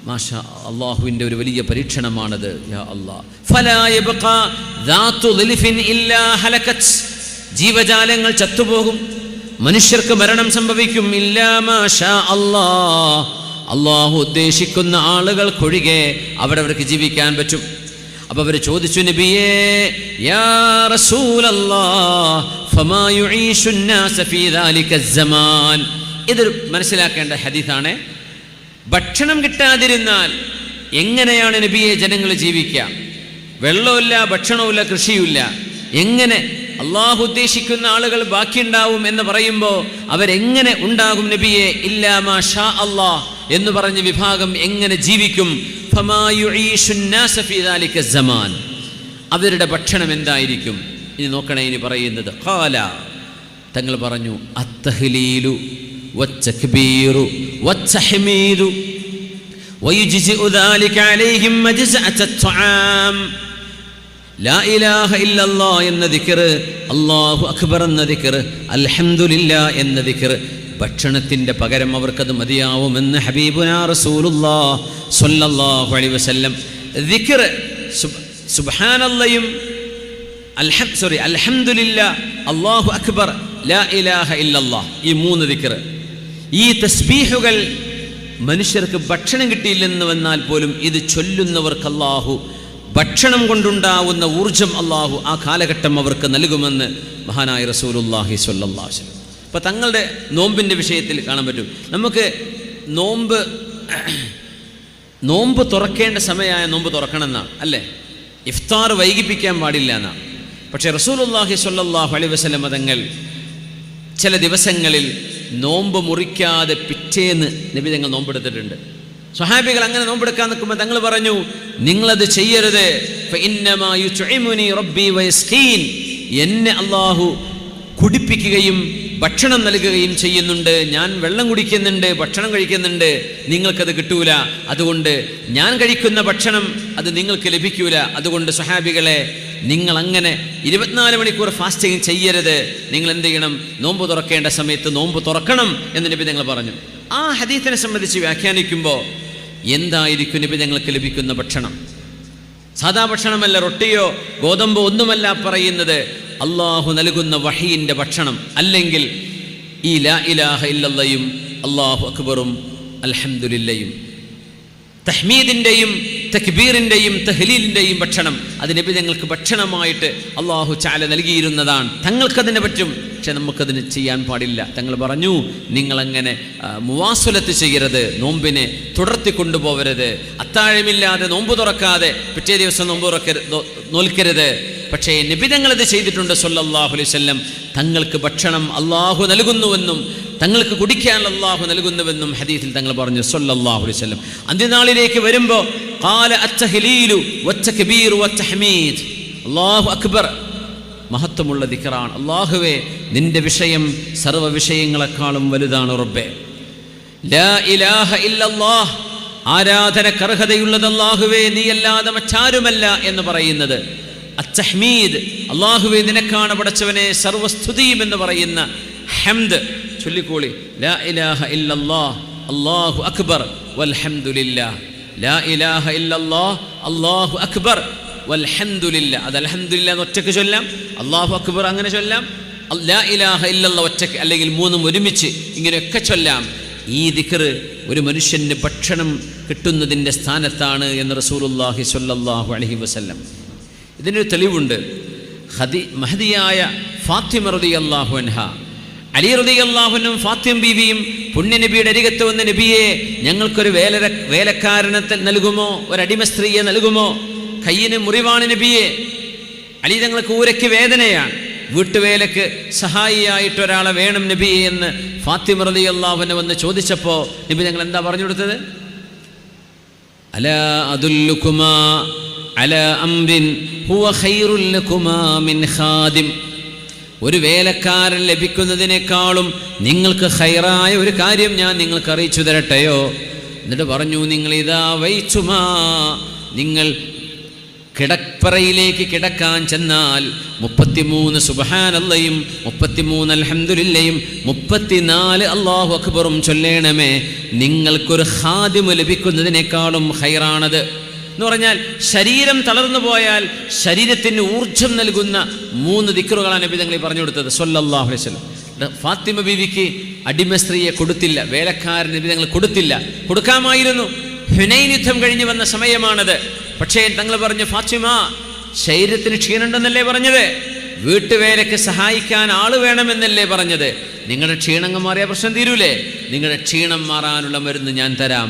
മാഷാ അല്ലാഹുവിൻ്റെ ഒരു വലിയ പരീക്ഷണമാണത്. യാ അല്ലാഹ്, ഫലാ യബ്ഖാ ദാതു ളിൽഫിൻ ഇല്ലാ ഹലകത്, ജീവജാലങ്ങൾ ചത്തുപോകും, മനുഷ്യർക്ക് മരണം സംഭവിക്കും. ഇല്ലാ മാഷാ അല്ലാഹ്, അല്ലാഹു ഉദ്ദേശിക്കുന്ന ആളുകൾക്കൊഴികെ അവിടെ അവർക്ക് ജീവിക്കാൻ പറ്റും. അപ്പോൾ അവർ ചോദിച്ചു, നബിയേ യാ റസൂലല്ലാഹ് ഫമാ യുഈശു الناس ഫീ ദാലിക الزمان. ഇതൊരു മനസ്സിലാക്കേണ്ട ഹദീസാണ്. ഭക്ഷണം കിട്ടാതിരുന്നാൽ എങ്ങനെയാണ് നബിയെ ജനങ്ങൾ ജീവിക്കുക? വെള്ളമില്ല, ഭക്ഷണമില്ല, കൃഷിയില്ല. എങ്ങനെ അള്ളാഹു ഉദ്ദേശിക്കുന്ന ആളുകൾ ബാക്കിയുണ്ടാവും എന്ന് പറയുമ്പോൾ അവരെങ്ങനെ ഉണ്ടാകും നബിയെ? ഇല്ലാ മാ ഷാ അല്ലാഹ് എന്ന് പറഞ്ഞ വിഭാഗം എങ്ങനെ ജീവിക്കും? ഫമാ യുഈശു الناس ഫീ ദാലിക الزمان. അവരുടെ ഭക്ഷണം എന്തായിരിക്കും? ഇനി നോക്കണേ, ഇനി പറയുന്നത് ഖാല, തങ്ങൾ പറഞ്ഞു, അത്തഹ്ലീലു വത്തക്ബീറു വത്തഹ്മീദു വയുജ്സിഉ ദാലിക അലൈഹിം മജ്സഅത അത്ആം. ലാ ഇലാഹ ഇല്ലല്ലാഹ് എന്ന ദിക്ർ, അല്ലാഹു അക്ബർ എന്ന ദിക്ർ, അൽഹംദുലില്ലാഹ് എന്ന ദിക്ർ, ഭക്ഷണത്തിൻ്റെ പകരം അവർക്കത് മതിയാവുമെന്ന് ഹബീബുനാ റസൂലുള്ളാഹ് സ്വല്ലല്ലാഹു അലൈഹി വസല്ലം. ദിക്ർ സുബ്ഹാനല്ലാഹും അൽഹംദുലില്ലാഹ്, അല്ലാഹു അക്ബർ, ലാ ഇലാഹ ഇല്ലല്ലാഹ്, ഈ മൂന്ന് ദിക്ർ, ഈ തസ്ബീഹുകൾ മനുഷ്യർക്ക് ഭക്ഷണം കിട്ടിയില്ലെന്ന് വന്നാൽ പോലും ഇത് ചൊല്ലുന്നവർക്ക് അല്ലാഹു ഭക്ഷണം കൊണ്ടുണ്ടാവുന്ന ഊർജം അല്ലാഹു ആ കാലഘട്ടം അവർക്ക് നൽകുമെന്ന് മഹാനായ റസൂലുള്ളാഹി സ്വല്ലല്ലാഹു അലൈഹി വസല്ലം. അപ്പോൾ തങ്ങളുടെ നോമ്പിൻ്റെ വിഷയത്തിൽ കാണാൻ പറ്റും. നമുക്ക് നോമ്പ് തുറക്കേണ്ട സമയമായ നോമ്പ് തുറക്കണം എന്നാണ്, അല്ലേ? ഇഫ്താർ വൈകിപ്പിക്കാൻ പാടില്ല എന്നാണ്. പക്ഷേ റസൂലുള്ളാഹി സ്വല്ലല്ലാഹു അലൈഹി വസല്ലം തങ്ങൾ ചില ദിവസങ്ങളിൽ നോമ്പ് മുറിക്കാതെ പിറ്റേന്ന് നബി തങ്ങൾ നോമ്പെടുത്തിട്ടുണ്ട്. സ്വഹാബികൾ അങ്ങനെ നോമ്പെടുക്കാൻ നിൽക്കുമ്പോൾ തങ്ങൾ പറഞ്ഞു, നിങ്ങളത് ചെയ്യരുത്. ഫഇന്നമാ യുത്ഇമുനി റബ്ബി വയസ്ഖീൻ, എന്നെ അല്ലാഹു കുടിപ്പിക്കുകയും ഭക്ഷണം നൽകുകയും ചെയ്യുന്നുണ്ട്. ഞാൻ വെള്ളം കുടിക്കുന്നുണ്ട്, ഭക്ഷണം കഴിക്കുന്നുണ്ട്, നിങ്ങൾക്കത് കിട്ടൂല. അതുകൊണ്ട് ഞാൻ കഴിക്കുന്ന ഭക്ഷണം അത് നിങ്ങൾക്ക് ലഭിക്കൂല. അതുകൊണ്ട് സ്വഹാബികളെ, നിങ്ങൾ അങ്ങനെ 24 മണിക്കൂർ ഫാസ്റ്റിംഗ് ചെയ്യരുത്. നിങ്ങൾ എന്ത് ചെയ്യണം? നോമ്പ് തുറക്കേണ്ട സമയത്ത് നോമ്പ് തുറക്കണം എന്ന് നബി തങ്ങൾ പറഞ്ഞു. ആ ഹദീസിനെ സംബന്ധിച്ച് വ്യാഖ്യാനിക്കുമ്പോൾ എന്തായിരിക്കും നബി തങ്ങൾക്ക് ലഭിക്കുന്ന ഭക്ഷണം? സാധാ ഭക്ഷണമല്ല, റൊട്ടിയോ ഗോതമ്പോ ഒന്നുമല്ല പറയുന്നത്. അള്ളാഹു നൽകുന്ന വഹീൻ്റെ ഭക്ഷണം, അല്ലെങ്കിൽ ഈ ലാ ഇലാഹ ഇല്ലല്ലാഹും അല്ലാഹു അക്ബറും അൽഹംദുലില്ലയും തഹ്മീദിൻ്റെയും തക്ബീറിൻ്റെയും തഹ്ലീലിൻ്റെയും ഭക്ഷണം, അത് നബി തങ്ങൾക്ക് ഭക്ഷണമായിട്ട് അള്ളാഹു ചാല നൽകിയിരുന്നതാണ്. തങ്ങൾക്കതിനെ പറ്റും, പക്ഷെ നമുക്കതിന് ചെയ്യാൻ പാടില്ല. തങ്ങൾ പറഞ്ഞു, നിങ്ങളങ്ങനെ മുവാസുലത്ത് ചെയ്യരുത്, നോമ്പിനെ തുടർത്തി കൊണ്ടുപോകരുത്, അത്താഴമില്ലാതെ നോമ്പ് തുറക്കാതെ പിറ്റേ ദിവസം നോമ്പ് നോൽക്കരുത്. പക്ഷേ നബി തങ്ങളത് ചെയ്തിട്ടുണ്ട് സ്വല്ലല്ലാഹു അലൈഹി വസല്ലം. തങ്ങൾക്ക് ഭക്ഷണം അള്ളാഹു നൽകുന്നുവെന്നും തങ്ങൾക്ക് കുടിക്കാൻ അള്ളാഹു നൽകുന്നുവെന്നും ഹദീസിൽ തങ്ങൾ പറഞ്ഞു സ്വല്ലല്ലാഹു അലൈഹി വസല്ലം. അന്ത്യനാളിലേക്ക് വരുമ്പോൾ ഖാല അത്തഹ്ലീലു വത്തക്ബീറു വത്തഹ്മീദ്, അല്ലാഹു അക്ബർ മഹത്വമുള്ള ദിക്റാണ്. അല്ലാഹുവേ, നിന്റെ വിഷയം സർവ്വ വിഷയങ്ങളെക്കാളും വലുതാണ് റബ്ബേ. ലാ ഇലാഹ ഇല്ലല്ലാഹ്, ആരാധനക്കർഹതയുള്ളത് അല്ലാഹുവേ നീയല്ലാതെ മറ്റാരുമല്ല എന്ന് പറയുന്നത്. അത്തഹ്മീദ്, അല്ലാഹുവേ നിനക്കാണ് പടച്ചവനെ സർവസ്തുതിയും എന്ന് പറയുന്ന ഹംദ് ചൊല്ലിക്കോളി. ലാ ഇലാഹ ഇല്ലല്ലാഹ് അല്ലാഹു അക്ബർ വൽഹംദുലില്ലാഹ്, ലാ ഇലാഹ ഇല്ലല്ലാഹ് അല്ലാഹു അക്ബർ വൽഹംദുലില്ലാഹ്. അത് അൽഹംദുലില്ലാഹ് എന്ന് ഒറ്റയ്ക്ക് ചൊല്ലാം, അല്ലാഹു അക്ബർ അങ്ങനെ ചൊല്ലാം, ലാ ഇലാഹ ഇല്ലല്ലാഹ് ഒറ്റയ്ക്ക്, അല്ലെങ്കിൽ മൂന്നും ഒരുമിച്ച് ഇങ്ങനെയൊക്കെ ചൊല്ലാം. ഈ ദിക്ർ ഒരു മനുഷ്യന് ഭക്ഷണം കിട്ടുന്നതിൻ്റെ സ്ഥാനത്താണ് എന്ന് റസൂലുള്ളാഹി സ്വല്ലല്ലാഹു അലൈഹി വസല്ലം. ഇതിനൊരു തെളിവുണ്ട്. മഹദിയായ ഫാത്തിമ റളിയല്ലാഹു അൻഹ, അലി റളിയല്ലാഹു അൻഹും ഫാത്തിമ ബീവിയും പുണ്യനബിയുടെ അരികത്ത് വന്ന നബിയെ, ഞങ്ങൾക്കൊരു വേലക്കാരനെ നൽകുമോ, ഒരടിമ സ്ത്രീയെ നൽകുമോ? കയ്യിന് മുറിവാണ് നബിയെ. അലി തങ്ങൾക്ക് ഊരയ്ക്ക് വേദനയാണ്, വീട്ടുവേലക്ക് സഹായിയായിട്ട് ഒരാളെ വേണം നബിയെ എന്ന് ഫാത്തിമ റളിയല്ലാഹു അൻഹ വന്ന് ചോദിച്ചപ്പോൾ നബി തങ്ങൾ എന്താ പറഞ്ഞു കൊടുത്തത്? അലാ അദുല്ലുകുമാ അലാ അംരിൻ ഹുവ ഖൈറുൽ ലകുമാ മിൻ ഖാദിം, ഒരു വേലക്കാരൻ ലഭിക്കുന്നതിനേക്കാളും നിങ്ങൾക്ക് ഖൈറായ ഒരു കാര്യം ഞാൻ നിങ്ങൾക്ക് അറിയിച്ചു തരട്ടെയോ? എന്നിട്ട് പറഞ്ഞു, നിങ്ങൾ ഇതാ വൈച്ചുമാ, നിങ്ങൾ കിടപ്പറയിലേക്ക് കിടക്കാൻ ചെന്നാൽ 33 സുബ്ഹാനല്ലയും 33 അൽഹംദുലില്ലയും 34 അല്ലാഹു അക്ബറും ചൊല്ലേണമേ. നിങ്ങൾക്കൊരു ഖാദിമ് ലഭിക്കുന്നതിനേക്കാളും ഖൈറാണത് എന്ന് പറഞ്ഞാൽ, ശരീരം തളർന്നു പോയാൽ ശരീരത്തിന് ഊർജം നൽകുന്ന 3 ദിക്റുകളാണ് നബി തങ്ങൾ പറഞ്ഞു കൊടുത്തത് സ്വല്ലല്ലാഹു അലൈഹി വസല്ലം. ഫാത്തിമ ബീവിക്ക് അടിമ സ്ത്രീയെ കൊടുത്തില്ല, വേലക്കാരൻ നബി തങ്ങൾ കൊടുത്തില്ല. കൊടുക്കാമായിരുന്നു. ഹുനൈൻ യുദ്ധം കഴിഞ്ഞ് വന്ന സമയമാണത്. പക്ഷേ തങ്ങൾ പറഞ്ഞു, ഫാത്തിമ ശരീരത്തിന് ക്ഷീണമുണ്ടെന്നല്ലേ പറഞ്ഞത്, വീട്ടുവേലയ്ക്ക് സഹായിക്കാൻ ആള് വേണമെന്നല്ലേ പറഞ്ഞത്. നിങ്ങളുടെ ക്ഷീണം മാറിയ പ്രശ്നം തീരൂലേ? നിങ്ങളുടെ ക്ഷീണം മാറാനുള്ള മരുന്ന് ഞാൻ തരാം.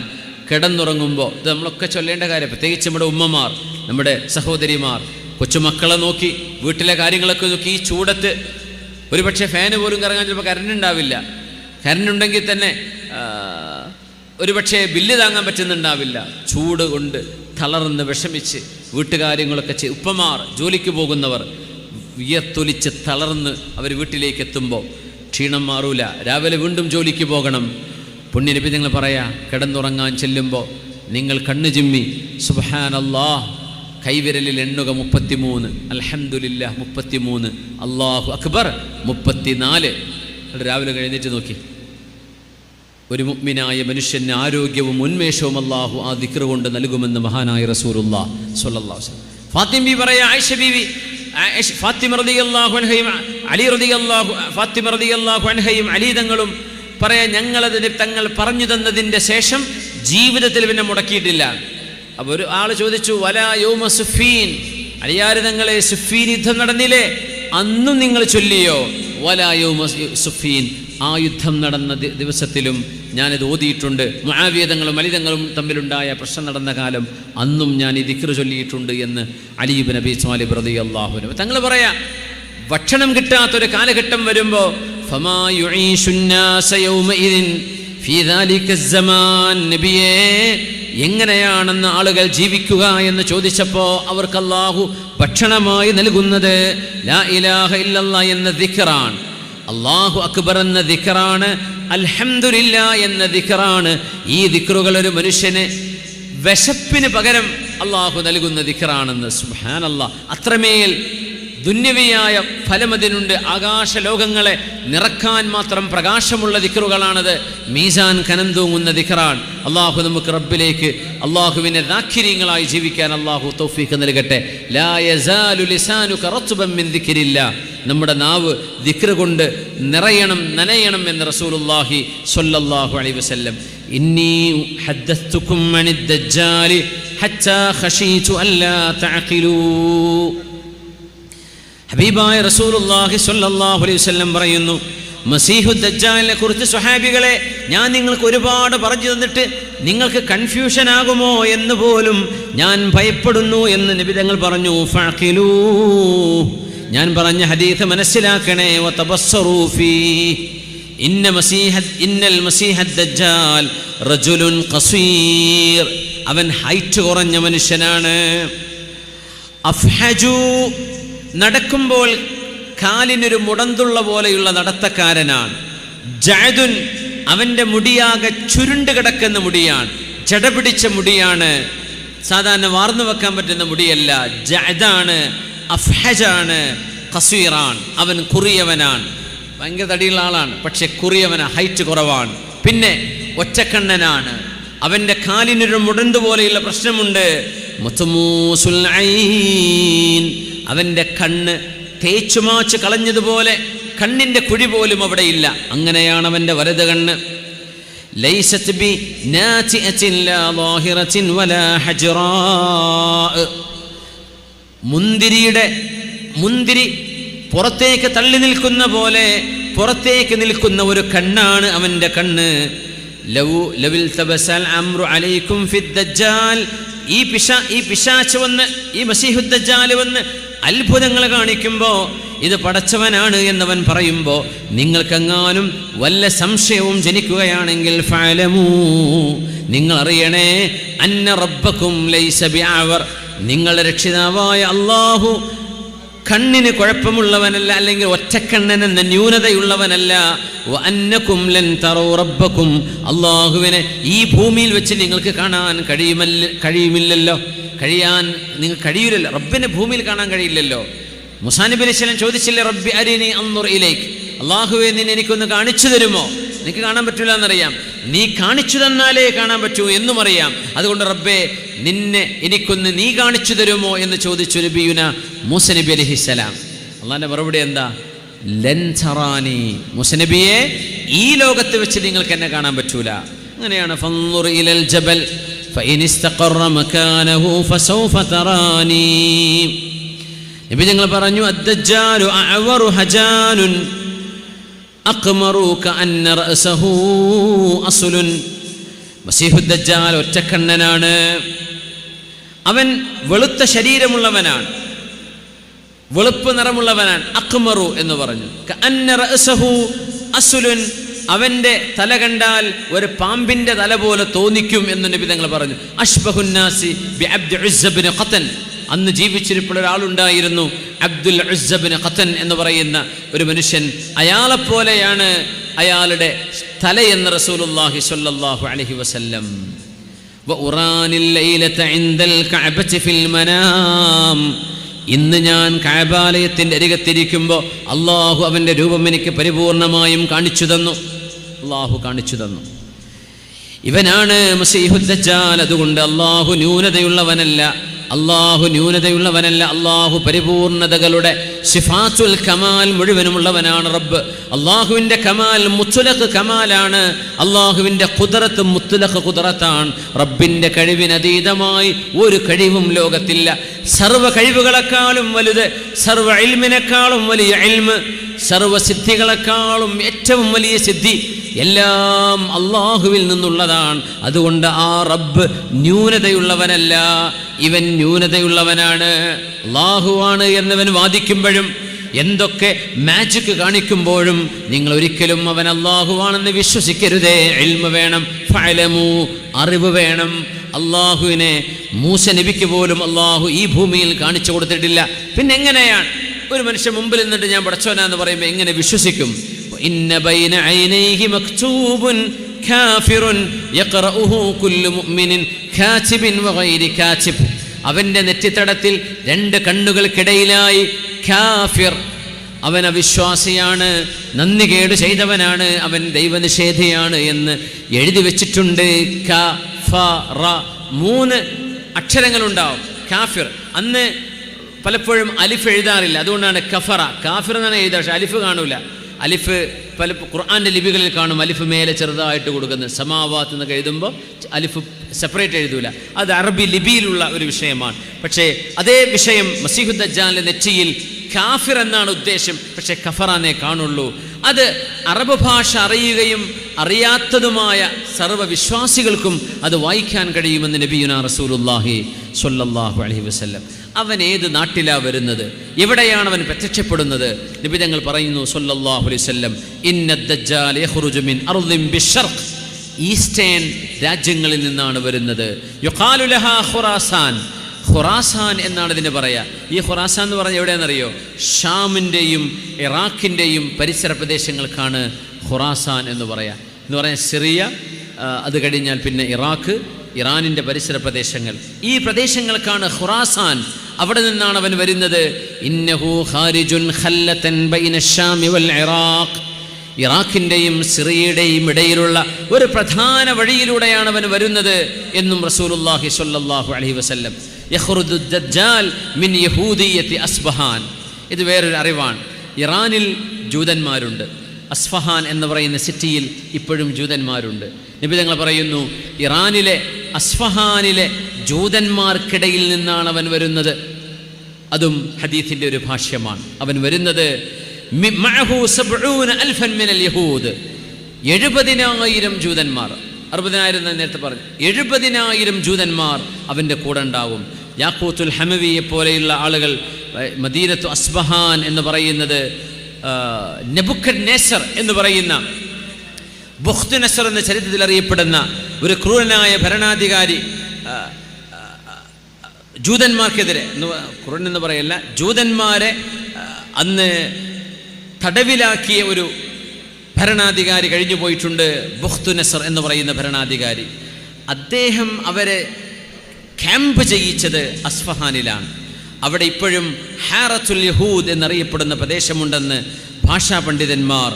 കിടന്നുറങ്ങുമ്പോൾ, ഇത് നമ്മളൊക്കെ ചൊല്ലേണ്ട കാര്യം, പ്രത്യേകിച്ച് നമ്മുടെ ഉമ്മമാർ, നമ്മുടെ സഹോദരിമാർ, കൊച്ചുമക്കളെ നോക്കി, വീട്ടിലെ കാര്യങ്ങളൊക്കെ നോക്കി, ഈ ചൂടത്ത് ഒരുപക്ഷെ ഫാന് പോലും കറങ്ങാൻ ചിലപ്പോൾ കറണ്ട് ഉണ്ടാവില്ല. കറണ്ട് ഉണ്ടെങ്കിൽ തന്നെ ഒരുപക്ഷെ ബില്ല് താങ്ങാൻ പറ്റുന്നുണ്ടാവില്ല. ചൂട് കൊണ്ട് തളർന്ന് വിഷമിച്ച് വീട്ടുകാര്യങ്ങളൊക്കെ ഉപ്പമാർ, ജോലിക്ക് പോകുന്നവർ വിയർത്തൊലിച്ച് തളർന്ന് അവർ വീട്ടിലേക്ക് എത്തുമ്പോൾ ക്ഷീണം മാറൂല. രാവിലെ വീണ്ടും ജോലിക്ക് പോകണം. പുണ്യ നബി നിങ്ങൾ പറയാ, കിടന്നുറങ്ങാൻ ചെല്ലുമ്പോൾ നിങ്ങൾ കണ്ണു ചിമ്മി സുബ്ഹാനല്ലാഹ് കൈവിരലിൽ എണ്ണുക 33, അൽഹംദുലില്ലാഹ് 33, അല്ലാഹു അക്ബർ 34. രാവിലെ എഴുന്നേറ്റ് നോക്കി. ഒരു മുഅ്മിനായ മനുഷ്യന് ആരോഗ്യവും ഉന്മേഷവും അല്ലാഹു ആ ദിക്ർ കൊണ്ട് നൽകുമെന്ന് മഹാനായ റസൂലുള്ളാഹി സ്വല്ലല്ലാഹു അലൈഹി വസല്ലം. ഫാത്തിമ ബീവി പറയാ, ആയിഷ ബീവി, ഫാത്തിമ റളിയല്ലാഹു അൻഹയും ഫാത്തിമ റളിയല്ലാഹു അൻഹയും അലി തങ്ങളും പറയാ, ഞങ്ങളതിന് തങ്ങൾ പറഞ്ഞു തന്നതിൻ്റെ ശേഷം ജീവിതത്തിൽ പിന്നെ മുടക്കിയിട്ടില്ല. അപ്പോൾ ഒരു ആൾ ചോദിച്ചു, വലാ യൗമ സുഫീൻ, അലിയാര് തങ്ങളെ സുഫീൻ യുദ്ധം നടന്നില്ലേ, അന്നും നിങ്ങൾ ചൊല്ലിയോ? വലാ യൗമ സുഫീൻ, ആ യുദ്ധം നടന്ന ദിവസത്തിലും ഞാനിത് ഓതിയിട്ടുണ്ട്. മുആവിയ തങ്ങളും അലി തങ്ങളും തമ്മിലുണ്ടായ പ്രശ്നം നടന്ന കാലം, അന്നും ഞാൻ ഈ ദിക്ർ ചൊല്ലിയിട്ടുണ്ട് എന്ന് അലി ഇബ്നു അബീ ത്വാലിബ് റളിയല്ലാഹു അൻഹു തങ്ങൾ പറയാ. ഭക്ഷണം കിട്ടാത്തൊരു കാലഘട്ടം വരുമ്പോൾ ഫമാ യുഈശുന്നാസ യൗമഇദിൻ ഫീ ദാലിക അസ്സമാൻ, നബിയേ എങ്ങനെയാണെന്ന് ആളുകൾ ജീവിക്കുക എന്ന് ചോദിച്ചപ്പോൾ അവർക്ക് അല്ലാഹു ഭക്ഷണമായി നൽകുന്നത് ലാ ഇലാഹ ഇല്ലല്ലാഹ് എന്ന ദിക്റാണ്, അല്ലാഹു അക്ബർ എന്ന ദിക്റാണ്, അൽഹംദുലില്ലാ എന്ന ദിക്റാണ്. ഈ ദിക്റുകൾ ഒരു മനുഷ്യന് വിശപ്പിന് പകരം അല്ലാഹു നൽകുന്ന ദിക്റാണെന്ന്. സുബ്ഹാനല്ലാഹ്, അത്രമേൽ ദുന്യവിയായ ഫലമതിനുണ്ട്. ആകാശലോകങ്ങളെ നിറക്കാൻ മാത്രം പ്രകാശമുള്ള ദിക്റുകളാണത്. മീസാൻ കനം തൂങ്ങുന്ന ദിക്റാണ്. അള്ളാഹു നമുക്ക് റബ്ബിലേക്ക്, അള്ളാഹുവിനെ ദാഖിരീങ്ങളായി ജീവിക്കാൻ അള്ളാഹു തൗഫീഖ് നൽകട്ടെ. ലാ യസാലു ലിസാനുക റത്ബൻ മിൻ ദിക്രില്ലാ, നമ്മുടെ നാവ് ദിക്ർ കൊണ്ട് നിറയണം, നനയണം എന്ന് റസൂലുള്ളാഹി സ്വല്ലല്ലാഹു അലൈഹി വസല്ലം. ഇന്നി ഹദ്ദസ്തുകും അനിദ് ദജ്ജാലി ഹത്താ ഖശീതു അല്ലാ തഅഖിലൂ. ഹബീബായ റസൂലുള്ളാഹി സ്വല്ലല്ലാഹു അലൈഹി വസല്ലം പറയുന്നു, മസീഹു ദജ്ജാലിനെ കുറിച്ച് സ്വഹാബികളെ ഞാൻ നിങ്ങൾക്ക് ഒരുപാട് പറഞ്ഞു തന്നിട്ട് നിങ്ങൾക്ക് കൺഫ്യൂഷൻ ആകുമോ എന്ന് പോലും ഞാൻ ഭയപ്പെടുന്നു എന്ന് നബി തങ്ങൾ പറഞ്ഞു. ഫഅഖിലൂ, ഞാൻ പറഞ്ഞ ഹദീസ് മനസ്സിലാക്കണേ. വതബസ്സറൂ ഫീ ഇന്നൽ മസീഹ ദജ്ജാൽ റജുലുൻ ഖസീർ, അവൻ ഹൈറ്റ് കുറഞ്ഞ മനുഷ്യനാണ്. അഫ്ഹജു, നടക്കുമ്പോൾ കാലിനൊരു മുടന്തുള്ള പോലെയുള്ള നടത്തക്കാരനാണ്. ജഅദുൻ, അവൻ്റെ മുടിയാകെ ചുരുണ്ട് കിടക്കുന്ന മുടിയാണ്, ജട പിടിച്ച മുടിയാണ്, സാധാരണ വാർന്നു വെക്കാൻ പറ്റുന്ന മുടിയല്ല. ജഅദാണ്, അഫ്ഹജാണ്, ഖസീറാൻ, അവൻ കുറിയവനാണ്. ഭയങ്കര തടിയുള്ള ആളാണ്, പക്ഷെ കുറിയവന, ഹൈറ്റ് കുറവാണ്. പിന്നെ ഒറ്റക്കണ്ണനാണ്, അവൻ്റെ കാലിനൊരു മുടന്ത് പോലെയുള്ള പ്രശ്നമുണ്ട്. മുത്മൂസുൽ ഐൻ, അവൻ്റെ കണ്ണ് തേച്ചുമാച്ച് കളഞ്ഞതുപോലെ കണ്ണിൻ്റെ കുഴി പോലും അവിടെ ഇല്ല, അങ്ങനെയാണ് അവൻ്റെ വലത് കണ്ണ്. ലൈസത് ബി നാതിഅത്തിൻ ലാ ളാഹിറത്തിൻ വലാ ഹജ്റാ, മുന്തിരി പുറത്തേക്ക് തള്ളി നിൽക്കുന്ന പോലെ പുറത്തേക്ക് നിൽക്കുന്ന ഒരു കണ്ണാണ് അവൻ്റെ കണ്ണ്. ലവിൽ തബസൽ അംറു അലൈക്കും ഫിദ് ദജ്ജാൽ, ഈ പിശാച് വന്ന്, ഈ മസീഹു ദജ്ജാൽ വന്ന് അത്ഭുതങ്ങൾ കാണിക്കുമ്പോൾ ഇത് പടച്ചവനാണ് എന്നവൻ പറയുമ്പോൾ നിങ്ങൾക്കെങ്ങാനും വല്ല സംശയവും ജനിക്കുകയാണെങ്കിൽ ഫഅലമൂ, നിങ്ങൾ അറിയണേ, അന്ന റബ്ബക്കും ലൈസ ബിഅവർ, നിങ്ങളുടെ രക്ഷിതാവായ അല്ലാഹു കണ്ണിന് കുഴപ്പമുള്ളവനല്ല, അല്ലെങ്കിൽ ഒറ്റക്കണ്ണൻ എന്ന ന്യൂനതയുള്ളവനല്ല. വഅന്നകും ലൻ തറൂ റബ്ബക്കും, അല്ലാഹുവിനെ ഈ ഭൂമിയിൽ വെച്ച് നിങ്ങൾക്ക് കാണാൻ കഴിയുമില്ലല്ലോ. കഴിയാൻ നിങ്ങൾക്ക് കഴിയില്ലല്ലോ, റബ്ബിനെ ഭൂമിയിൽ കാണാൻ കഴിയില്ലല്ലോ. മൂസാ നബി അലൈഹി സ്വലാം ചോദിച്ചില്ലേ, റബ്ബി അരിനി അൻദുർ ഇലൈക്, അള്ളാഹുവെ നിന്നെ എനിക്കൊന്ന് കാണിച്ചു തരുമോ? എനിക്ക് കാണാൻ പറ്റില്ല എന്നറിയാം, നീ കാണിച്ചു തന്നാലേ കാണാൻ പറ്റൂ എന്നും അറിയാം. അതുകൊണ്ട് റബ്ബേ നിന്നെ എനിക്കൊന്ന് നീ കാണിച്ചു തരുമോ എന്ന് ചോദിച്ചു നബിയുന മൂസാ നബി അലൈഹിസ്സലാം. അള്ളാഹിന്റെ മറുപടി എന്താ? ലൻ തറാനി, മൂസാ നബിയെ ഈ ലോകത്ത് വെച്ച് നിങ്ങൾക്ക് എന്നെ കാണാൻ പറ്റൂല. അങ്ങനെയാണ് ഫൻദുർ ഇലൽ ജബൽ ഫഇൻ ഇസ്തഖറ മകാനഹു ഫസൗഫ തറാനി. നബി ഞങ്ങൾ പറഞ്ഞു അദ്ദജ്ജാലു അഅവറു ഹജാനുൻ അഖ്മറു കഅന്ന റഅസഹു അസ്ലുൻ. മസീഹുദ് ദജ്ജാൽ ഒറ്റക്കണ്ണനാണ്, അവൻ വെളുത്ത ശരീരമുള്ളവനാണ്, വെളുപ്പ് നിറമുള്ളവനാണ്. അഖ്മറു എന്ന് പറഞ്ഞു. കഅന്ന റഅസഹു അസ്ലുൻ, അവന്റെ തല കണ്ടാൽ ഒരു പാമ്പിന്റെ തല പോലെ തോന്നിക്കും എന്ന് നബി തങ്ങൾ പറഞ്ഞു. അഷ്ബഹുന്നാസി ബി അബ്ദി ഉസ്സ ഇബ്നു ഖതൻ, അന്ന് ജീവിച്ചിരിപ്പുള്ള ഒരാളുണ്ടായിരുന്നു, അബ്ദുൽ ഉസ്സ ഇബ്നു ഖതൻ എന്ന് പറയുന്ന ഒരു മനുഷ്യൻ. അയാളെപ്പോലെയാണ് അയാളുടെ തലയെന്ന് റസൂലുള്ളാഹി സ്വല്ലല്ലാഹു അലൈഹി വസല്ലം. വഉറാനിൽ ലൈലത ഇൻദൽ കഅബതി ഫിൽ മനാം, ഇന്ന് ഞാൻ കഅബാലയത്തിന്റെ അരികത്തിരിക്കുമ്പോൾ അള്ളാഹു അവന്റെ രൂപം എനിക്ക് പരിപൂർണമായും കാണിച്ചു തന്നു. അള്ളാഹു കാണിച്ചു തന്നു. ഇവനാണ് മസീഹുദ് ദജ്ജാൽ. അതുകൊണ്ട് അള്ളാഹു ന്യൂനതയുള്ളവനല്ല, അള്ളാഹു പരിപൂർണതകളുടെ സിഫാത്തുൽ കമാൽ മുഴുവനുമുള്ളവനാണ് റബ്ബ്. അള്ളാഹുവിൻ്റെ കമാൽ മുത്ലഖ് കമാലാണ്, അള്ളാഹുവിൻ്റെ ഖുദ്റത്ത് മുത്ലഖ് ഖുദ്റത്താണ്. റബ്ബിൻ്റെ കഴിവിനതീതമായി ഒരു കഴിവും ലോകത്തില്ല. സർവ്വ കഴിവുകളെക്കാളും വലുത്, സർവ്വ ഇൽമിനേക്കാളും വലിയ ഇൽമ്, സർവ്വ സിദ്ധികളെക്കാളും ഏറ്റവും വലിയ സിദ്ധി എല്ലാം അള്ളാഹുവിൽ നിന്നുള്ളതാണ്. അതുകൊണ്ട് ആ റബ്ബ് ന്യൂനതയുള്ളവനല്ല, ഇവൻ ന്യൂനതയുള്ളവനാണ്. അള്ളാഹുവാണ് എന്നവൻ വാദിക്കുമ്പോഴും എന്തൊക്കെ മാജിക് കാണിക്കുമ്പോഴും നിങ്ങൾ ഒരിക്കലും അവൻ അള്ളാഹുവാണെന്ന് വിശ്വസിക്കരുതേ. ഇൽമ് വേണം, ഫഅലമു, അറിവ് വേണം. അള്ളാഹുവിനെ മൂസാ നബിക്ക് പോലും അള്ളാഹു ഈ ഭൂമിയിൽ കാണിച്ചു കൊടുത്തിട്ടില്ല. പിന്നെ എങ്ങനെയാണ് ഒരു മനുഷ്യൻ മുമ്പിൽ നിന്നിട്ട് ഞാൻ പടച്ചോനാന്ന് പറയുമ്പോൾ എങ്ങനെ വിശ്വസിക്കും? ഇന്ന ബൈന ഐനൈഹി മക്തൂബുൻ കാഫിറുൻ യഖറഉഹു കുല്ലു മുഅ്മിനിൻ കാതിബിൻ വഗൈരി കാതിബ്. അവന്റെ നെറ്റിത്തടത്തിൽ രണ്ട് കണ്ണുകൾക്കിടയിലായി കാഫിർ, അവൻ അവിശ്വാസിയാണ്, നന്ദികേട് ചെയ്തവനാണ്, അവൻ ദൈവനിഷേധിയാണ് എന്ന് എഴുതി വെച്ചിട്ടുണ്ട്. കഫറ, 3 അക്ഷരങ്ങളുണ്ടാവും. കാഫിർ, അന്ന് പലപ്പോഴും അലിഫ് എഴുതാറില്ല, അതുകൊണ്ടാണ് കഫറ. കാഫിർ എന്നാണ് എഴുതുക, പക്ഷെ അലിഫ് കാണൂല. അലിഫ് പല ഖുർആൻ്റെ ലിപികളിൽ കാണും, അലിഫ് മേലെ ചെറുതായിട്ട് കൊടുക്കുന്നത്. സമാവാത്ത് എന്നൊക്കെ എഴുതുമ്പോൾ അലിഫ് സെപ്പറേറ്റ് എഴുതൂല. അത് അറബി ലിപിയിലുള്ള ഒരു വിഷയമാണ്. പക്ഷേ അതേ വിഷയം മസീഹുദ് ദജ്ജാലിൻ്റെ നെറ്റിയിൽ കാഫിർ എന്നാണ് ഉദ്ദേശം, പക്ഷേ കഫറാന്നേ കാണുള്ളൂ. അത് അറബ് ഭാഷ അറിയുകയും അറിയാത്തതുമായ സർവ്വവിശ്വാസികൾക്കും അത് വായിക്കാൻ കഴിയുമെന്ന് നബിയുനാ റസൂലുള്ളാഹി സ്വല്ലല്ലാഹു അലൈഹി വസല്ലം. അവൻ ഏത് നാട്ടിലാണ് വരുന്നത്, എവിടെയാണ് അവൻ പ്രത്യക്ഷപ്പെടുന്നത്? നബി തങ്ങൾ പറയുന്നു സ്വല്ലല്ലാഹു അലൈഹി വസല്ലം, ഇന്ന ദജ്ജാൽ യഖ്റുജു മിൻ അർദിൻ ബിശ്ശർഖ്, ഈസ്റ്റേൺ രാജ്യങ്ങളിൽ നിന്നാണ് വരുന്നത്. യുഖാലു ലഹാ ഖുറാസാൻ, ഖുറാസാൻ എന്നാണ് ഇതിന് പറയുക. ഈ ഖുറാസാൻ എന്ന് പറഞ്ഞാൽ എവിടെയാണെന്നറിയോ? ഷാമിൻ്റെയും ഇറാഖിൻ്റെയും പരിസര പ്രദേശങ്ങൾക്കാണ് ഖുറാസാൻ എന്ന് പറയുക. എന്ന് പറഞ്ഞാൽ സിറിയ, അത് കഴിഞ്ഞാൽ പിന്നെ ഇറാഖ്, ഇറാനിൻ്റെ പരിസര പ്രദേശങ്ങൾ, ഈ പ്രദേശങ്ങൾക്കാണ് ഖുറാസാൻ. അവിടെ നിന്നാണ് അവൻ വരുന്നത്. ഇന്നഹു ഖാരിജുൻ ഖല്ലതൻ ബൈന അശ്ശാമി വൽ ഇറാഖ്, ഇറാഖിൻ്റെയും സിറിയയുടെയും ഇടയിലുള്ള ഒരു പ്രധാന വഴിയിലൂടെയാണ് അവൻ വരുന്നത് എന്നും റസൂലുള്ളാഹി സ്വല്ലല്ലാഹു അലൈഹി വസല്ലം. യഖ്റുജു ദജ്ജാൽ മിൻ യഹൂദിയ്യത്തി അസ്ബഹാൻ. ഇത് വേറൊരു അറിവാണ്. ഇറാനിൽ ജൂതന്മാരുണ്ട്, അസ്ഫഹാൻ എന്ന് പറയുന്ന സിറ്റിയിൽ ഇപ്പോഴും ജൂതന്മാരുണ്ട്. നബി തങ്ങൾ പറയുന്നു, ഇറാനിലെ അസ്ഫഹാനിലെ ജൂതന്മാർക്കിടയിൽ നിന്നാണ് അവൻ വരുന്നത്. അതും ഹദീസിൻ്റെ ഒരു ഭാഷ്യമാണ്. അവൻ വരുന്നത് 70,000 ജൂതന്മാർ, 60,000 നേരത്തെ പറഞ്ഞു, 70,000 ജൂതന്മാർ അവൻ്റെ കൂടെ ഉണ്ടാവും. യാഖൂത്തുൽ ഹമവിയെ പോലെയുള്ള ആളുകൾ, മദീനത്തു അസ്ബഹാൻ എന്ന് പറയുന്നത് നെബുക്കദ്നേസർ എന്ന് പറയുന്ന, ബുഖ്ത് നസർ എന്ന ചരിത്രത്തിൽ അറിയപ്പെടുന്ന ഒരു ക്രൂരനായ ഭരണാധികാരി ജൂതന്മാർക്കെതിരെ, ക്രൂരൻ എന്ന് പറയല്ല, ജൂതന്മാരെ അന്ന് തടവിലാക്കിയ ഒരു ഭരണാധികാരി കഴിഞ്ഞു പോയിട്ടുണ്ട്, ബുഖ്ത് നസർ എന്ന് പറയുന്ന ഭരണാധികാരി. അദ്ദേഹം അവരെ ക്യാമ്പ് ചെയ്യിച്ചത് അസ്ഫഹാനിലാണ്. അവിടെ ഇപ്പോഴും ഹാറത്തുൽ യഹൂദ് എന്നറിയപ്പെടുന്ന പ്രദേശമുണ്ടെന്ന് ഭാഷാ പണ്ഡിതന്മാർ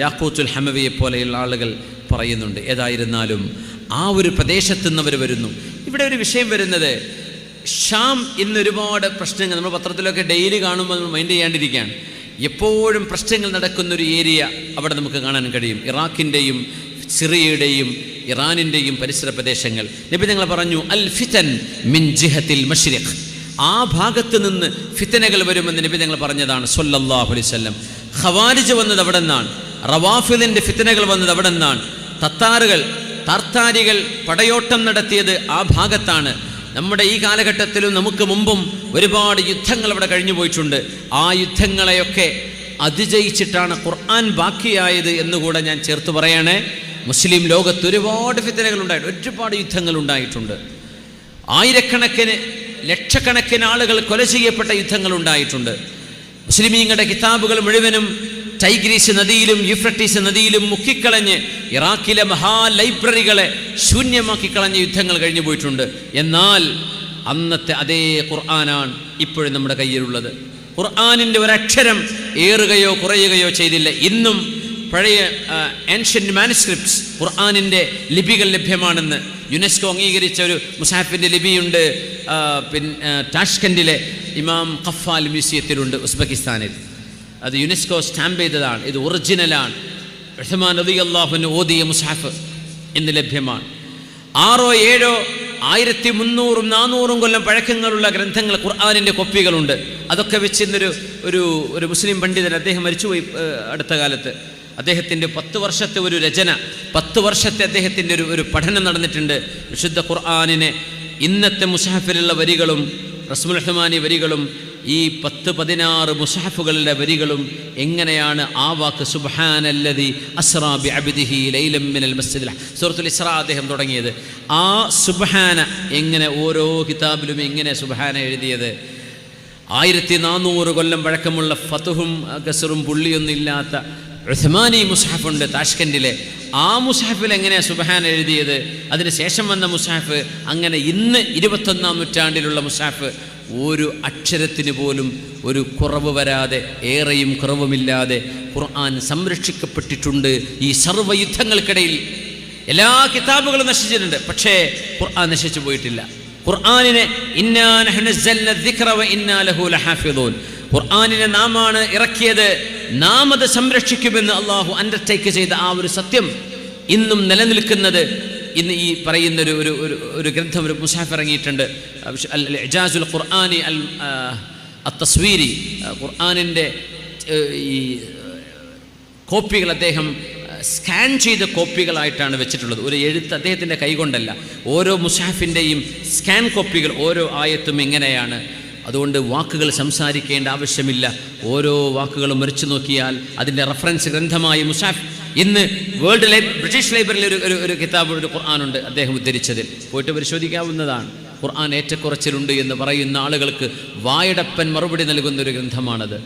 യാഖൂത്തുൽ ഹമവിയെ പോലെയുള്ള ആളുകൾ പറയുന്നുണ്ട്. ഏതായിരുന്നാലും ആ ഒരു പ്രദേശത്ത് നിന്ന് അവർ വരുന്നു. ഇവിടെ ഒരു വിഷയം വരുന്നത്, ഷാം ഇന്ന് ഒരുപാട് പ്രശ്നങ്ങൾ നമ്മൾ പത്രത്തിലൊക്കെ ഡെയിലി കാണുമ്പോൾ നമ്മൾ മൈൻഡ് ചെയ്യാണ്ടിരിക്കുകയാണ്. എപ്പോഴും പ്രശ്നങ്ങൾ നടക്കുന്നൊരു ഏരിയ അവിടെ നമുക്ക് കാണാൻ കഴിയും. ഇറാഖിൻ്റെയും സിറിയയുടെയും ഇറാനിൻ്റെയും പരിസര പ്രദേശങ്ങൾ. നബി തങ്ങൾ പറഞ്ഞു, അൽ ഫിതൻ മിൻ ജിഹത്തിൽ മശ്രിഖ്, ആ ഭാഗത്ത് നിന്ന് ഫിത്തനകൾ വരുമെന്ന് നബി തങ്ങൾ പറഞ്ഞതാണ് സ്വല്ലല്ലാഹു അലൈഹി വസല്ലം. ഖവാരിജ് വന്നത് അവിടെ നിന്നാണ്, റവാഫിദിൻ്റെ ഫിത്തനകൾ വന്നത് അവിടെ നിന്നാണ്, താർത്താരികൾ പടയോട്ടം നടത്തിയത് ആ ഭാഗത്താണ്. നമ്മുടെ ഈ കാലഘട്ടത്തിലും നമുക്ക് മുമ്പും ഒരുപാട് യുദ്ധങ്ങൾ അവിടെ കഴിഞ്ഞു പോയിട്ടുണ്ട്. ആ യുദ്ധങ്ങളെയൊക്കെ അതിജയിച്ചിട്ടാണ് ഖുർആൻ ബാക്കിയായത് എന്നുകൂടെ ഞാൻ ചേർത്ത് പറയണേ. മുസ്ലിം ലോകത്ത് ഒരുപാട് ഫിത്തനകൾ ഉണ്ടായിട്ടുണ്ട്, ഒരുപാട് യുദ്ധങ്ങൾ ഉണ്ടായിട്ടുണ്ട്. ആയിരക്കണക്കിന് ലക്ഷക്കണക്കിന് ആളുകൾ കൊല ചെയ്യപ്പെട്ട യുദ്ധങ്ങൾ ഉണ്ടായിട്ടുണ്ട്. മുസ്ലിമീങ്ങളുടെ കിതാബുകൾ മുഴുവനും ടൈഗ്രീസ് നദിയിലും യൂഫ്രട്ടീസ് നദിയിലും മുക്കിക്കളഞ്ഞ് ഇറാഖിലെ മഹാ ലൈബ്രറികളെ ശൂന്യമാക്കി കളഞ്ഞ യുദ്ധങ്ങൾ കഴിഞ്ഞു പോയിട്ടുണ്ട്. എന്നാൽ അന്നത്തെ അതേ ഖുർആനാണ് ഇപ്പോഴും നമ്മുടെ കയ്യിലുള്ളത്. ഖുർആനിൻ്റെ ഒരക്ഷരം ഏറുകയോ കുറയുകയോ ചെയ്തില്ല. ഇന്നും പഴയ ഏൻഷ്യൻ്റ് മാനുസ്ക്രിപ്റ്റ്സ് ഖുർആനിൻ്റെ ലിപികൾ ലഭ്യമാണെന്ന് യുനെസ്കോ അംഗീകരിച്ച ഒരു മുസാഫിൻ്റെ ലിപിയുണ്ട്. ടാഷ്കൻഡിലെ ഇമാം ഖഫാൽ മ്യൂസിയത്തിലുണ്ട് ഉസ്ബെക്കിസ്ഥാനിൽ. അത് യുനെസ്കോ സ്റ്റാമ്പ് ചെയ്തതാണ്. ഇത് ഒറിജിനലാണ്. ഉസ്മാൻ റളിയല്ലാഹു അൻഹു ഓതിയ മുസാഫ് ഇന്ന് ലഭ്യമാണ്. 6 or 7 1300 400 കൊല്ലം പഴക്കങ്ങളുള്ള ഗ്രന്ഥങ്ങൾ, ഖുർആനിൻ്റെ കോപ്പികളുണ്ട്. അതൊക്കെ വെച്ച് ഇന്നൊരു ഒരു മുസ്ലിം പണ്ഡിതൻ, അദ്ദേഹം മരിച്ചുപോയി അടുത്ത കാലത്ത്. അദ്ദേഹത്തിൻ്റെ 10 വർഷത്തെ ഒരു രചന, 10 വർഷത്തെ അദ്ദേഹത്തിൻ്റെ ഒരു പഠനം നടന്നിട്ടുണ്ട്. വിശുദ്ധ ഖുർആനിനെ ഇന്നത്തെ മുസ്ഹഫിലുള്ള വരികളും റസ്മുൽ ഉസ്മാനി വരികളും ഈ 10-16 മുസ്ഹഫുകളുടെ വരികളും എങ്ങനെയാണ് ആ വാക്ക് സുബ്ഹാനല്ലദി അസ്റാ ബിഅബ്ദിഹി ലൈലൻ മിനൽ മസ്ജിദിൽ സൂറത്തുൽ ഇസ്രാ അദ്ദേഹം തുടങ്ങിയത്. ആ സുബ്ഹാന എങ്ങനെ ഓരോ കിതാബിലും എങ്ങനെ സുബ്ഹാന എഴുതിയത്. 1400 കൊല്ലം പഴക്കമുള്ള ഫതുഹും കസറും പുള്ളിയൊന്നും ഇല്ലാത്ത ഉസ്മാനി മുസ്ഹഫുണ്ട് താഷ്കൻഡിലെ. ആ മുസ്ഹഫിൽ എങ്ങനെയാണ് സുബ്ഹാന എഴുതിയത്. അതിന് ശേഷം വന്ന മുസ്ഹഫ്, അങ്ങനെ ഇന്ന് 21-ാം നൂറ്റാണ്ടിലുള്ള മുസ്ഹഫ് ഒരു അക്ഷരത്തിന് പോലും ഒരു കുറവ് വരാതെ, ഏറെയും കുറവുമില്ലാതെ ഖുർആൻ സംരക്ഷിക്കപ്പെട്ടിട്ടുണ്ട്. ഈ സർവ്വയുദ്ധങ്ങൾക്കിടയിൽ എല്ലാ കിതാബുകളും നശിച്ചിട്ടുണ്ട്, പക്ഷേ ഖുർആൻ നശിച്ചു പോയിട്ടില്ല. ഖുർആനിനെ ഇന്നാ നഹ്നു നസ്സൽന ദിക്റ വ ഇന്നാ ലഹു ലഹാഫിളൂൻ, ഖുർആനിനെ നാമാണ് ഇറക്കിയത്, നാം അത് സംരക്ഷിക്കുമെന്ന് അള്ളാഹു അണ്ടർടേക്ക് ചെയ്ത ആ ഒരു സത്യം ഇന്നും നിലനിൽക്കുന്നത്. ഇന്ന് ഈ പറയുന്ന ഒരു ഗ്രന്ഥം, ഒരു മുസ്ഹഫ് ഇറങ്ങിയിട്ടുണ്ട്, അൽ ഇജാസുൽ ഖുർആനി അൽ തസ്വീരി. ഖുർആനിൻ്റെ ഈ കോപ്പികൾ അദ്ദേഹം സ്കാൻ ചെയ്ത കോപ്പികളായിട്ടാണ് വെച്ചിട്ടുള്ളത്. ഒരു എഴുത്ത് അദ്ദേഹത്തിൻ്റെ കൈകൊണ്ടല്ല. ഓരോ മുസ്ഹഫിൻ്റെയും സ്കാൻ കോപ്പികൾ, ഓരോ ആയത്തും എങ്ങനെയാണ്. അതുകൊണ്ട് വാക്കുകൾ സംസാരിക്കേണ്ട ആവശ്യമില്ല. ഓരോ വാക്കുകളും മറിച്ചു നോക്കിയാൽ അതിൻ്റെ റെഫറൻസ് ഗ്രന്ഥമായ മുസ്ഹഫ്. ഇന്ന് ബ്രിട്ടീഷ് ലൈബ്രറിയിൽ ഒരു കിതാബ്, ഒരു ഖുർആനുണ്ട് അദ്ദേഹം ഉദ്ധരിച്ചതിൽ, പോയിട്ട് പരിശോധിക്കാവുന്നതാണ്. ഖുർആൻ ഏറ്റക്കുറച്ചിലുണ്ട് എന്ന് പറയുന്ന ആളുകൾക്ക് വായടപ്പൻ മറുപടി നൽകുന്ന ഒരു ഗ്രന്ഥമാണത്.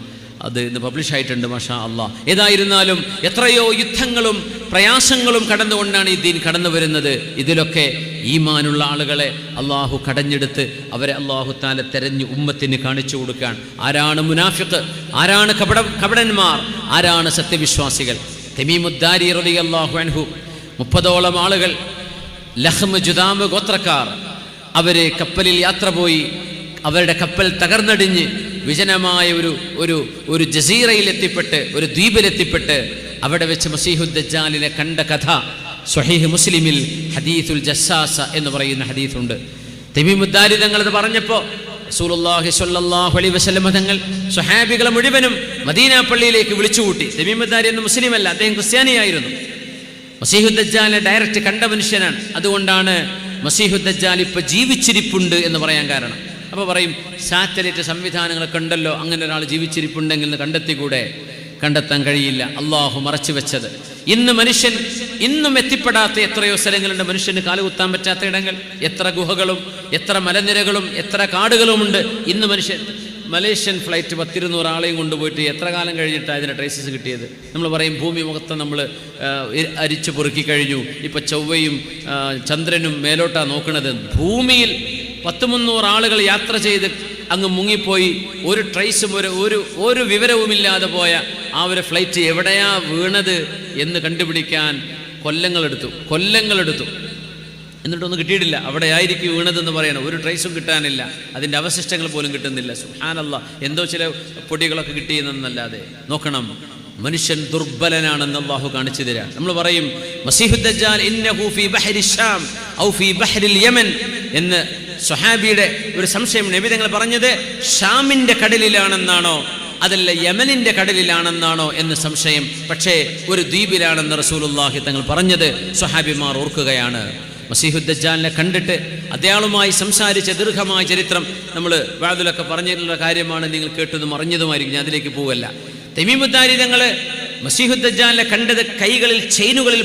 അത് ഇന്ന് പബ്ലിഷായിട്ടുണ്ട്, മാഷാ അള്ളാഹ്. ഏതായിരുന്നാലും എത്രയോ യുദ്ധങ്ങളും പ്രയാസങ്ങളും കടന്നുകൊണ്ടാണ് ഈ ദീൻ കടന്നു വരുന്നത്. ഇതിലൊക്കെ ഈമാനുള്ള ആളുകളെ അള്ളാഹു കടഞ്ഞെടുത്ത് അവരെ അള്ളാഹു താല തെരഞ്ഞ് ഉമ്മത്തിന് കാണിച്ചു കൊടുക്കാൻ. ആരാണ് മുനാഫിഖ്, ആരാണ് കപടന്മാർ, ആരാണ് സത്യവിശ്വാസികൾ. തമീമുദ്ദാരി റളിയല്ലാഹു അൻഹു 30ഓളം ആളുകൾ, ലഹ്മ് ജുദാമ് ഗോത്രക്കാർ, അവർ കപ്പലിൽ യാത്ര പോയി. അവരുടെ കപ്പൽ തകർന്നടിഞ്ഞ് വിജനമായ ഒരു ജസീറയിലെത്തിപ്പെട്ട്, ഒരു ദ്വീപിലെത്തിപ്പെട്ട് അവിടെ വെച്ച് മസീഹുദ് ദജ്ജാലിനെ കണ്ട കഥ സ്വഹീഹ് മുസ്ലിമിൽ ഹദീസുൽ ജസ്സാസ എന്ന് പറയുന്ന ഹദീസുണ്ട്. തമീമുദ്ദാരി തങ്ങളത് പറഞ്ഞപ്പോൾ റസൂലുള്ളാഹി സ്വല്ലല്ലാഹു അലൈഹി വസല്ലം തങ്ങൾ സ്വഹാബികളെ മുഴുവനും മദീന പള്ളിയിലേക്ക് വിളിച്ചുകൂട്ടി. തമീമുദ്ദാരി എന്ന മുസ്ലിമല്ല, അദ്ദേഹം ക്രിസ്ത്യാനിയായിരുന്നു. മസീഹുദ് ദജ്ജാലിനെ ഡയറക്റ്റ് കണ്ട മനുഷ്യനാണ്. അതുകൊണ്ടാണ് മസീഹുദ് ദജ്ജാൽ ഇപ്പോൾ ജീവിച്ചിരിപ്പുണ്ട് എന്ന് പറയാൻ കാരണം. അപ്പോൾ പറയും, സാറ്റലൈറ്റ് സംവിധാനങ്ങളൊക്കെ ഉണ്ടല്ലോ, അങ്ങനെ ഒരാൾ ജീവിച്ചിരിപ്പുണ്ടെങ്കിൽ എന്ന് കണ്ടെത്തിക്കൂടെ? കണ്ടെത്താൻ കഴിയില്ല. അള്ളാഹു മറച്ചു വെച്ചത്. ഇന്ന് മനുഷ്യൻ ഇന്നും എത്തിപ്പെടാത്ത എത്രയോ സ്ഥലങ്ങളുണ്ട്. മനുഷ്യന് കാലുകുത്താൻ പറ്റാത്ത ഇടങ്ങൾ, എത്ര ഗുഹകളും എത്ര മലനിരകളും എത്ര കാടുകളുമുണ്ട്. ഇന്ന് മലേഷ്യൻ ഫ്ലൈറ്റ് 10-200 ആളെയും കൊണ്ടുപോയിട്ട് എത്ര കാലം കഴിഞ്ഞിട്ടാണ് ഇതിൻ്റെ ട്രേസസ് കിട്ടിയത്? നമ്മൾ പറയും ഭൂമി മുഖത്ത് നമ്മൾ അരിച്ചു പൊറുക്കി കഴിഞ്ഞു, ഇപ്പം ചൊവ്വയും ചന്ദ്രനും മേലോട്ടാണ് നോക്കുന്നത്. ഭൂമിയിൽ 100-300 ആളുകൾ യാത്ര ചെയ്ത് അങ്ങ് മുങ്ങിപ്പോയി, ഒരു ട്രേസും ഒരു വിവരവുമില്ലാതെ പോയ ആ ഒരു ഫ്ലൈറ്റ് എവിടെയാ വീണത് എന്ന് കണ്ടുപിടിക്കാൻ കൊല്ലങ്ങളെടുത്തു. എന്നിട്ടൊന്നും കിട്ടിയിട്ടില്ല. അവിടെ ആയിരിക്കും വീണതെന്ന് പറയണം. ഒരു ട്രേസും കിട്ടാനില്ല, അതിൻ്റെ അവശിഷ്ടങ്ങൾ പോലും കിട്ടുന്നില്ല. സുബ്ഹാനല്ലാഹ്, എന്തോ ചില പൊടികളൊക്കെ കിട്ടിയെന്നല്ലാതെ. നോക്കണം, മനുഷ്യൻ ദുർബലനാണെന്ന് അല്ലാഹു കാണിച്ചു തരാം. നമ്മൾ പറയും മസീഹുദ് ദജ്ജാൽ ഇന്നഹു ഫീ ബഹരി ശാം ഔ ഫീ ബഹരിൽ യമൻ എന്ന് സ്വഹാബിയുടെ ഒരു സംശയം. നബി തങ്ങൾ പറഞ്ഞത് ഷാമിൻ്റെ കടലിലാണെന്നാണോ അതല്ല യമനിൻ്റെ കടലിലാണെന്നാണോ എന്ന് സംശയം. പക്ഷേ ഒരു ദ്വീപിലാണെന്ന് റസൂലുള്ളാഹി തങ്ങൾ പറഞ്ഞത് സ്വഹാബിമാർ ഓർക്കുകയാണ്. മസീഹുദ് ദജ്ജാലിനെ കണ്ടിട്ട് അദ്ദേഹവുമായി സംസാരിച്ച ദീർഘമായ ചരിത്രം നമ്മൾ വഅദിലൊക്കെ പറഞ്ഞിട്ടുള്ള കാര്യമാണ്. നിങ്ങൾ കേട്ടതും അറിഞ്ഞതുമായിരിക്കും, ഞാൻ അതിലേക്ക് പോവല്ല. തമീമുദ്ദാരി തങ്ങൾ മസീഹുദ് ദജ്ജാലിനെ കണ്ടത് കൈകളിൽ ചെയിനുകളിൽ